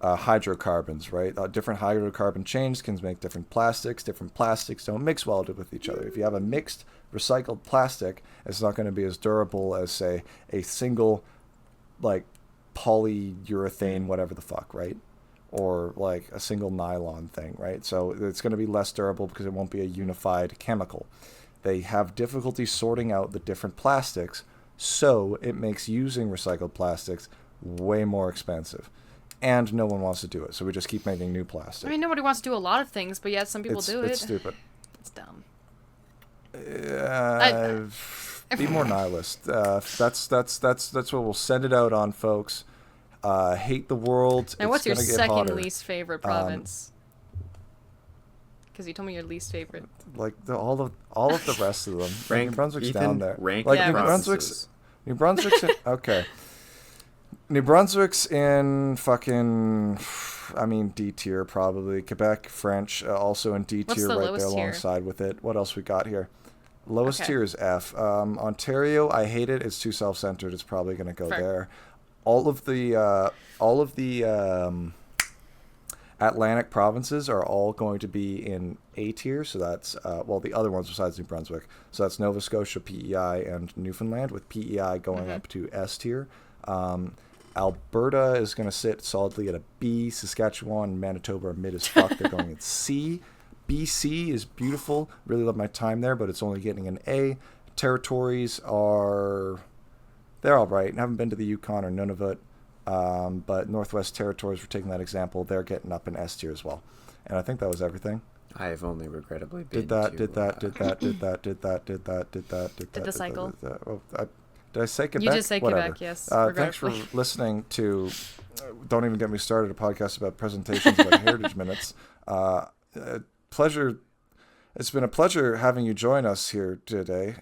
hydrocarbons, right? Different hydrocarbon chains can make different plastics. Different plastics don't mix well with each other. If you have a mixed recycled plastic, it's not going to be as durable as, say, a single, like, polyurethane, whatever the fuck, right? Or like a single nylon thing, right? So it's going to be less durable because it won't be a unified chemical. They have difficulty sorting out the different plastics, so it makes using recycled plastics way more expensive. And no one wants to do it, so we just keep making new plastic. I mean, nobody wants to do a lot of things, but yet some people do it. It's stupid. It's dumb. Be more nihilist. That's what we'll send it out on, folks. Hate the world. Now, what's your It's gonna get second hotter. least favorite province? Because you told me your least favorite. Like all of the rest of them. Rank, New Brunswick's Ethan, down there. rank Like Yeah, New provinces. Brunswick's in, okay. New Brunswick's in fucking, I mean, D tier probably. Quebec, French, also in D What's tier the right there lowest tier? alongside with it. What else we got here? Lowest Okay. tier is F. Ontario, I hate it. It's too self-centered. It's probably going to go Fair. there. All of the Atlantic provinces are all going to be in A tier, so that's the other ones besides New Brunswick. So that's Nova Scotia, PEI, and Newfoundland, with PEI going up to S tier. Alberta is going to sit solidly at a B. Saskatchewan and Manitoba are mid as fuck. They're going in C. BC is beautiful. Really love my time there, but it's only getting an A. Territories they're all right. I haven't been to the Yukon or Nunavut. But Northwest Territories, we're taking that example, they're getting up in S tier as well. And I think that was everything. I have only regrettably been Did that. Did the cycle? Did I say Quebec? You did say Whatever. Quebec, yes. Thanks for regrettably. listening to don't even get me started. A podcast about presentations about heritage minutes. Pleasure. It's been a pleasure having you join us here today.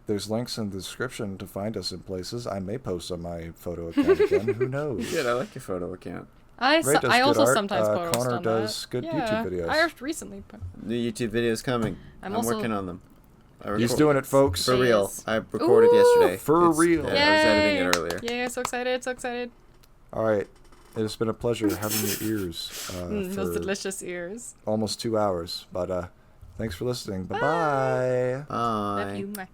There's links in the description to find us in places. I may post on my photo account again. Who knows? Good. I like your photo account. I also art. sometimes post Connor on does that. good YouTube videos. I recently. New YouTube videos coming. I'm also working on them. He's doing it, folks. For He real. is. I recorded yesterday. For real. Yeah, I was editing it earlier. Yeah, so excited, so excited. All right. It's been a pleasure having your ears Those for delicious ears. almost 2 hours. But thanks for listening. Bye-bye. Bye. Love you. Mwah.